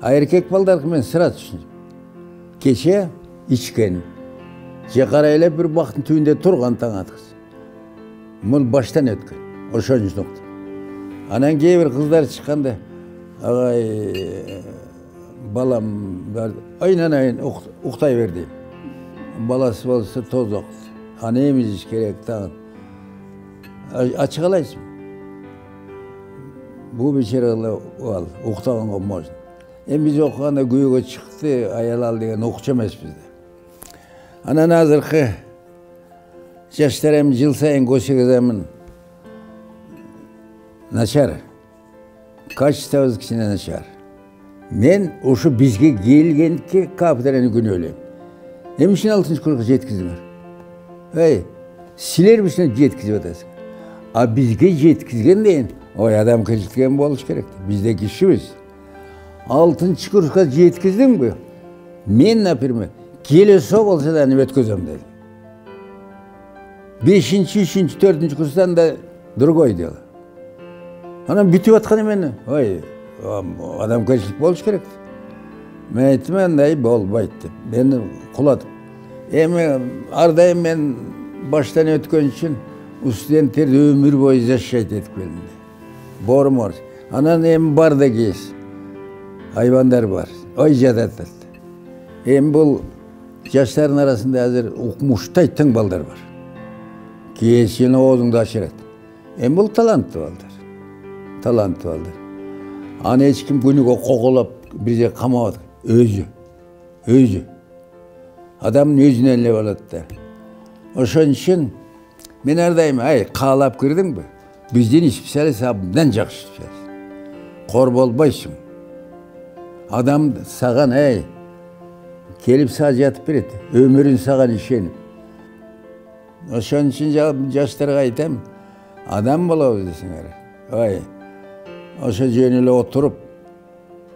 Erkek balдар ki ben sıra düşündüm. Keçe içken. Je karayla bir baktın tüyünde turgan taң atıksın. Bunu baştan ötken. O şu nokta. Anan кейбір қыздар шыққанда, ағай, балам, айнан ұқтай бер дейм. Баласы болса тоз оқыды. Аны еміз керек тағын. Açık alaysın. Bu beçereli uqtağın olmasın. Biz okuğanda güyüge çıktı, ayal al degen okuçamaz bizde. Anan azırkı, yaşlarım jıl sayın koşuğuzamın Naçar. Kaç tavız kişine naçar. Men oşu bizge gelgenki kapıdarını günü öleyim. Hemişin 6. kurgu jetkizim var. Hey, siler misin jetkizim odasın. A bizge jetkizgen deyin, o adam kırıtgen bu oluş gerekti. Bizde kişimiz. 6. kurgu jetkizdim mi? Men ne yapayım? Gele sok olsa da nöbet gözüm dedim. 5. 3. 4. kursdan da durgoy diyorlar. Anam bütüp atqаны meni. Oy, adam kırıtlık boluş gerek. Men aytdım, anday bolbayt dep. Meni kuladım. Emi ardayım men baştan ötkön üçün studentler ömür boyu yaşayt etip keldim. Borum var. Anan emi bar da keyiz. Hayvanlar var. Oy jadat. Emi bul yaşların arasında hazır ukmuştay tың balдар var. Keyiz oğuzunda aşiret. Emi bul talantlı balдар. Talantlı balдар. Ana hiç kim günüge kokulap bize kamavat. Özü. Adamın özüne ne oladı da. Oşun için men ardayım, ay kağlap girdin mi? Bizden ispesali sabından jakşı ispesali. Kor bolbaysın. Adam sağan ay kelip sağ jatıp beredi. Ömürün sağan işenip. Oşun için yaşlarga aytam, adam bolabız desinler. Ay, oşa jönüle oturup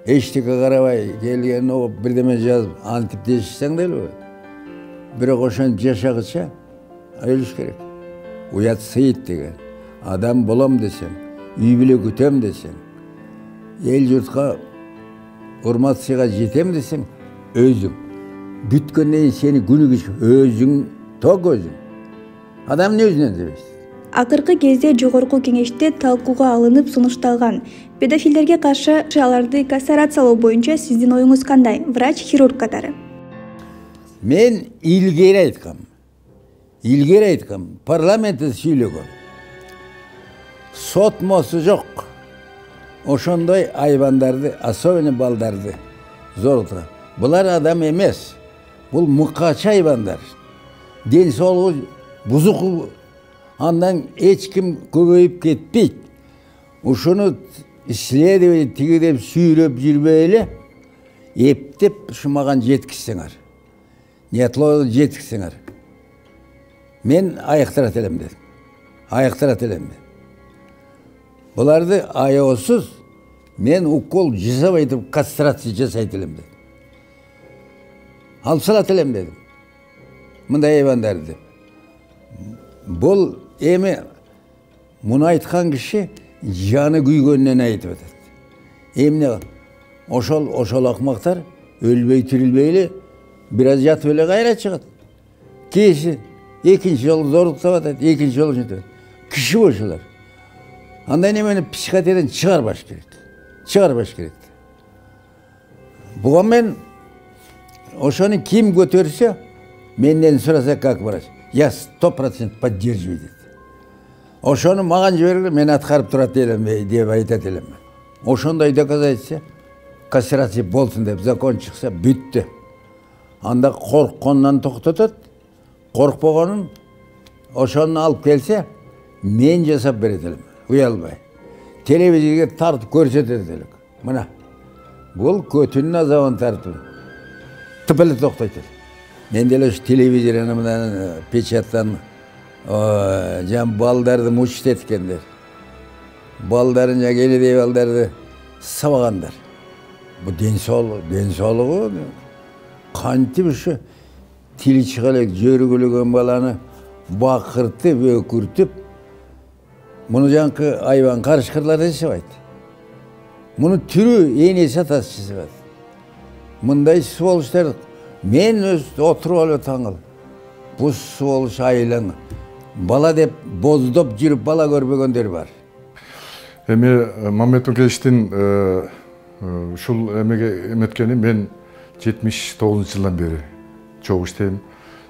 eştike karabay kelgen o birdeme жазып antip deşişsen değil mi? Biroq oşan yaşagıça ölüş gerek. Uyat sıyıt degen. Adam bolam desen, üy bile kütem desen, el yurtqa urmat sıyga jetem desen, özüң. Bütkenden seni günü güç özüң, tok özüң. Adam ne özünden debeysin?
Акыркы кезде жогорку кеңеште талкууга алынып сунушталган педофилдерге каршы аларды кастрациялоо боюнча сиздин оюңуз кандай? Врач-хирург катары.
Men ilgeri aytkam, parlamentde süylөгөн. Sot mosu жок. Oşondoy aybandardı, особенно baldardı zorlukla. Bular adam emes. Bul mukaç aybanдар. Den soluğu buzuk. Andan hiç kim köbeyip ketpeyt. Uşunu исследование тиги деп сүйреп жүрбөйлө, эптеп ушу маған жеткизсеңер. Ниетлоого жеткизсеңер. Мен аяктырат элем дедим. Аяктырат элем дедим. Буларды аягысыз мен укол жасабай туруп кастрация жасайт элем дедим. Алып салат элем дедим. Мындай айбандарды деп. Бул эми муну айткан киши жаны күйгөнүнөн айтып атат. Эмне ошол акмактар өлбөй тирилбейле бир аз жатып эле кайра чыгат. Кийинчи экинчи жолу зорлуктап атат, экинчи жолу жетет. Киши ошолор. Андай немени психиатриядан чыгарбаш керек. Чыгарбаш керек. Буга мен ошону ким көтөрсө, менден сураса как врач, я 100% поддерживаю дейт. Ошону маған жибергиле, мен аткарып турат элем деп айтат элем. Ошондой доказательство кассация болсун деп закон чыкса бүттү. Анда корккондон токтотот, коркпогонун ошону алып келсе, мен жасап берет элем. Уялбай. Телевизорге тартып көрсөтөт элек. Мына. Бул көтүнүн азабын тартып. Тыпылы токтойт. Мен деле ушу телевизордон мына печаттан жан балдарды мучит эткендер. Балдарын жа келедей балдарды сабагандар. Бу ден соолугу кантип ушу тили чыга элек жөргүлөгөн баланы бакыртып, өкүртүп, муну жанкы айбан карышкырлар жасабайт. Муну түрү энеси атасы жасабайт. Мындай сволочтар мен өз отуруп алып таңыл. Бу сволоч айылын бала деп боздоп жүрүп бала көрбөгөндөр бар.
Эми Мамет Мукештин ушул эмеге эметкени мен 79-жылдан бери чогуу иштейм.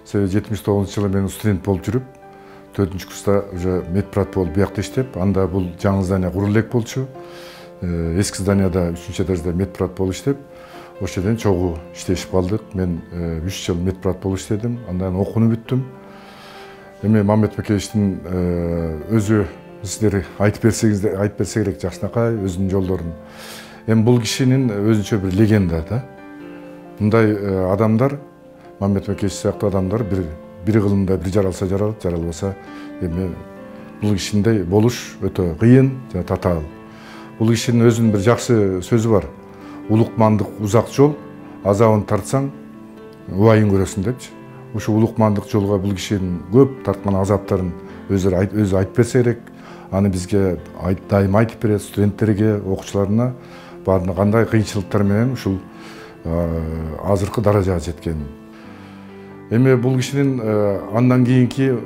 79-жылы мен студент болуп жүрүп, 4-курста уже медпрат болуп биякта иштеп, анда бул жаңы здание курулуп элек болчу. Эски зданияда 3-этажда медпрат болуп иштеп, ошол жерден чогуу иштешип калдык. Мен 3 жыл медпрат болуп иштедим, андан окууну бүттүм. Эми Мамет Мукештин өзү сиздер айтып берсе керек жакшынакай өзүнүн жолдорун. Эми бул кишинин өзүнчө бир легенда да. Мындай адамдар, Мамет Мукеш сыяктуу адамдар бир кылымда бир жаралса жаралат, жаралбаса эми бул кишиндей болуш өтө кыйын жана татаал. Бул кишинин өзүнүн бир жакшы сөзү бар. Улукмандык узак жол, азабын тартсаң, убайын көрөсүң депчи. Ушу улукмандык жолго бул кишинин көп тарткан азаптарын өзү айтып берсе керек. Аны бизге дайым айтып берет, студенттерге, окуучуларына баарына кандай кыйынчылыктар менен ушул азыркы даражага жеткен. Эми бул кишинин андан кийинки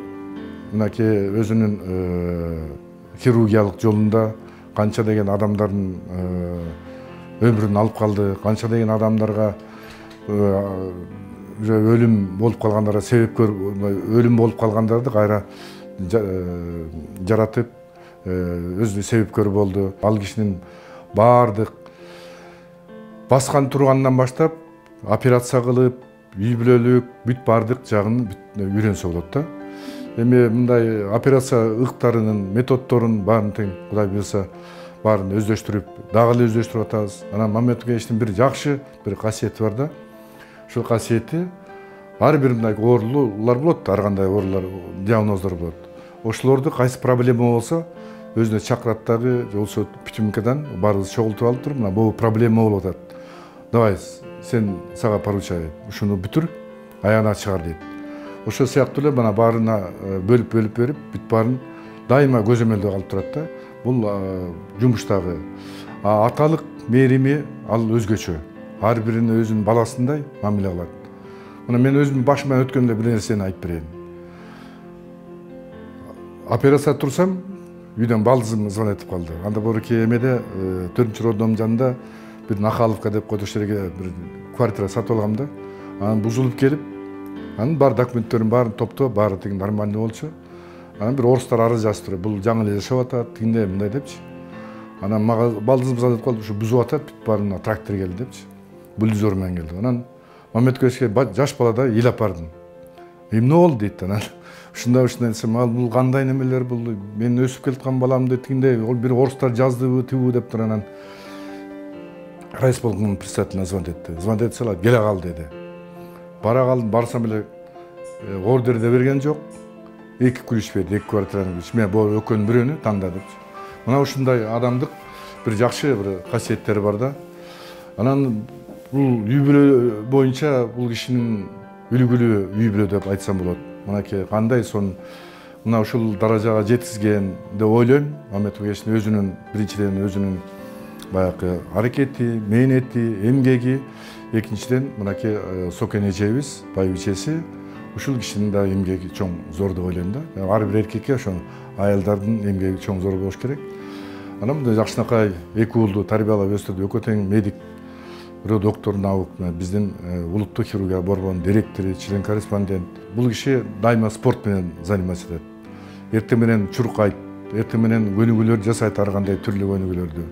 мынакей өзүнүн хирургиялык жолунда канча деген адамдардын өмүрүн алып калды, канча деген адамдарга өлүм болуп калгандарга себепкөр, өлүм болуп калгандарды кайра жаратып өзү себепкөр болду. Ал кишинин баардык баскан тургандан баштап операция кылып, үй бүлөлүк бүт баардык жагын үйрөнсө болот да. Эми мындай операция ыктарынын методдорун баарын тең Кудай буйрса баарын өздөштүрүп, дагы эле өздөштүрүп атабыз. Анан Мамет Мукештин бир жакшы бир касиети бар да. Ушул касиети ар бир мындай оорулар болот, ар кандай оорулар, диагноздор болот. Ошолорду кайсы проблема болсо өзүнө чакырат дагы, болсо Пүтүмкадан баарыбыз чогултуп алып туруп, мына бул проблема болуп атат. Давай, сен сага поручаю, ушуну бүтүр, аягына чыгар дейт. Ошол сыяктуу эле мына баарына бөлүп берип, бүт баарын дайыма көзөмөлдөө калып турат да. Бул жумуштагы аталык мээрими ал өзгөчө. Ар бирин өзүнүн баласындай мамиле кылат. Мына мен өзүмдүн башымдан өткөндө бир нерсени айтып берейин. Операция турсам, үйдөн балдызым звонетип калды. Анда борки эмеде 4-роддом жанында бир Нахаловка деп койдук жерге бир квартира сатып алгам да. Анан бузулуп келип, анын бар документтерин баарын топтоп, баары тең нормальный болчу. Анан бир орустар арыз жазып туруп, бул жаңы эле жашап атат, тигиндей мындай депчи. Анан мага балдызым звонетип калды, ушу бузуп атат, бүт баарына трактор келди депчи. Бульдозер менен келди. Анан Мамет Мукешке жаш балада эл апардым. эмне болду дейт анан ушундай десем, ал бул кандай немелер, бул мен өсүп келаткан балам дегенде ол бир орустар жаздыбы тибу деп туруп анан райисполкомдун председателине звонить этти келе кал деди. Бара калдым, барсам эле ордер да берген жок, 2 күлүш берди, 2 квартираны күлүш. Мен бул экөөнүн бирөөнү тандадым. Мына ушундай адамдык бир жакшы бир касиеттери бар да. Анан бул үй бүлө боюнча бул кишинин үлгүлүү үй бүлө деп айтсам болот. Мынакей кандай сон мына ушул даражага жеткизген деп ойлойм. Мамет Токештин өзүнүн биринчиден өзүнүн баягы аракети, мээнети, эмгеги, экинчиден мынакей Сокен эжебиз, байбичеси, ушул кишинин да эмгеги чоң зор деп ойлойм да. Ар бир эркекке ошо аялдардын эмгеги чоң зор болуш керек. Анан мындай жакшынакай 2 уулду тарбиялап өстүрдү. Экөө тең медик, бирөө доктор, наук, биздин улуттук хирургия борборунун директору, член корреспондент. Бул киши дайыма спорт менен заниматься этет. Эртең менен чуркайт, эртең менен көнүгүүлөр жасайт, ар кандай түрлүү көнүгүүлөрдү.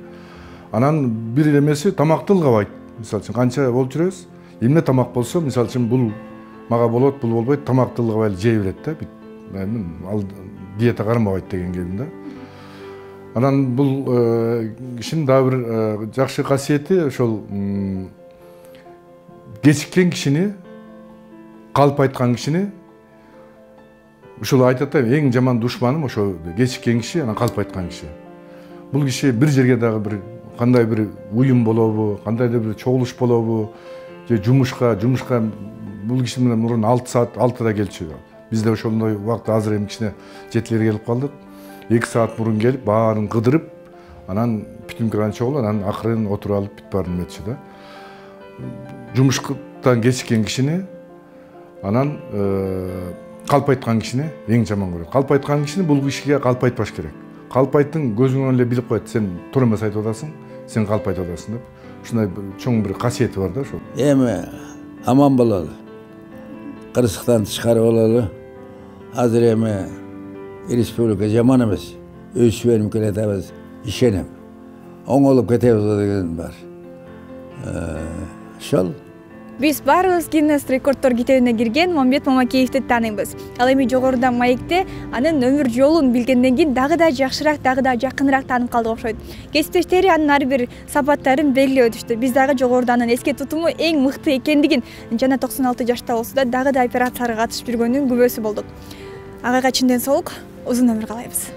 Анан бир эмеси тамакты ылгабайт. Мисалы үчүн канча болуп жүрөбүз, эмне тамак болсо, мисалы үчүн бул мага болот, бул болбойт, тамакты ылгабай жей берет да. Ал диета кармабайт деген келдим да. Анан бул кишинин дагы бир жакшы касиети ошол кечиккен кишини, калп айткан кишини, ушул айтат да, эң жаман душманым ошо кечиккен киши, анан калп айткан киши. Бул киши бир жерге дагы бир кандай бир уюм болобу, кандайдыр бир чогулуш болобу, же жумушка бул киши менен мурун 6 саат 6да келчү. Биз да ошондой убакта азыр эми кичине жетилерге келип калдык. 2 саат мурун келип, баарын кыдырып, анан бүтүнкү канча болду, анан акырын отуруп алып бүт баарын эметчи да. Жумуштан кечиккен кишини, анан калп айткан кишини эң жаман көрөт. Калп айткан кишини бул кишиге калп айтпаш керек. Калп айттың көзүңөн эле билип коет, сен туура эмес айтып атасың, сен калп айтып атасың деп. Ушундай чоң бир касиети бар да ошол.
Эми аман бололу. Кырсыктан тышкары бололу. Азыр эми республика жаман эмес. Өсүп өнүп келатабыз, ишенем. Оңолуп кетебиз деген бар. Ошол.
Биз баарыбыз Гиннес рекордтор китебине кирген Мамбет Мамакеевди тааныйбыз. Ал эми жогоруда маекте анын өмүр жолун билгенден кийин дагы да жакшыраак, дагы да жакыныраак таанып калдык окшойт. Кесиптештери анын ар бир сапаттарын белгилеп өтүштү. Биз дагы жогоруда анын эске тутуму эң мыкты экендигин, жана 96 жашта болсо да дагы да операцияга катышып жүргөнүн күбөсү болдук. Агайга чынден соолук, узун өмүр каалайбыз.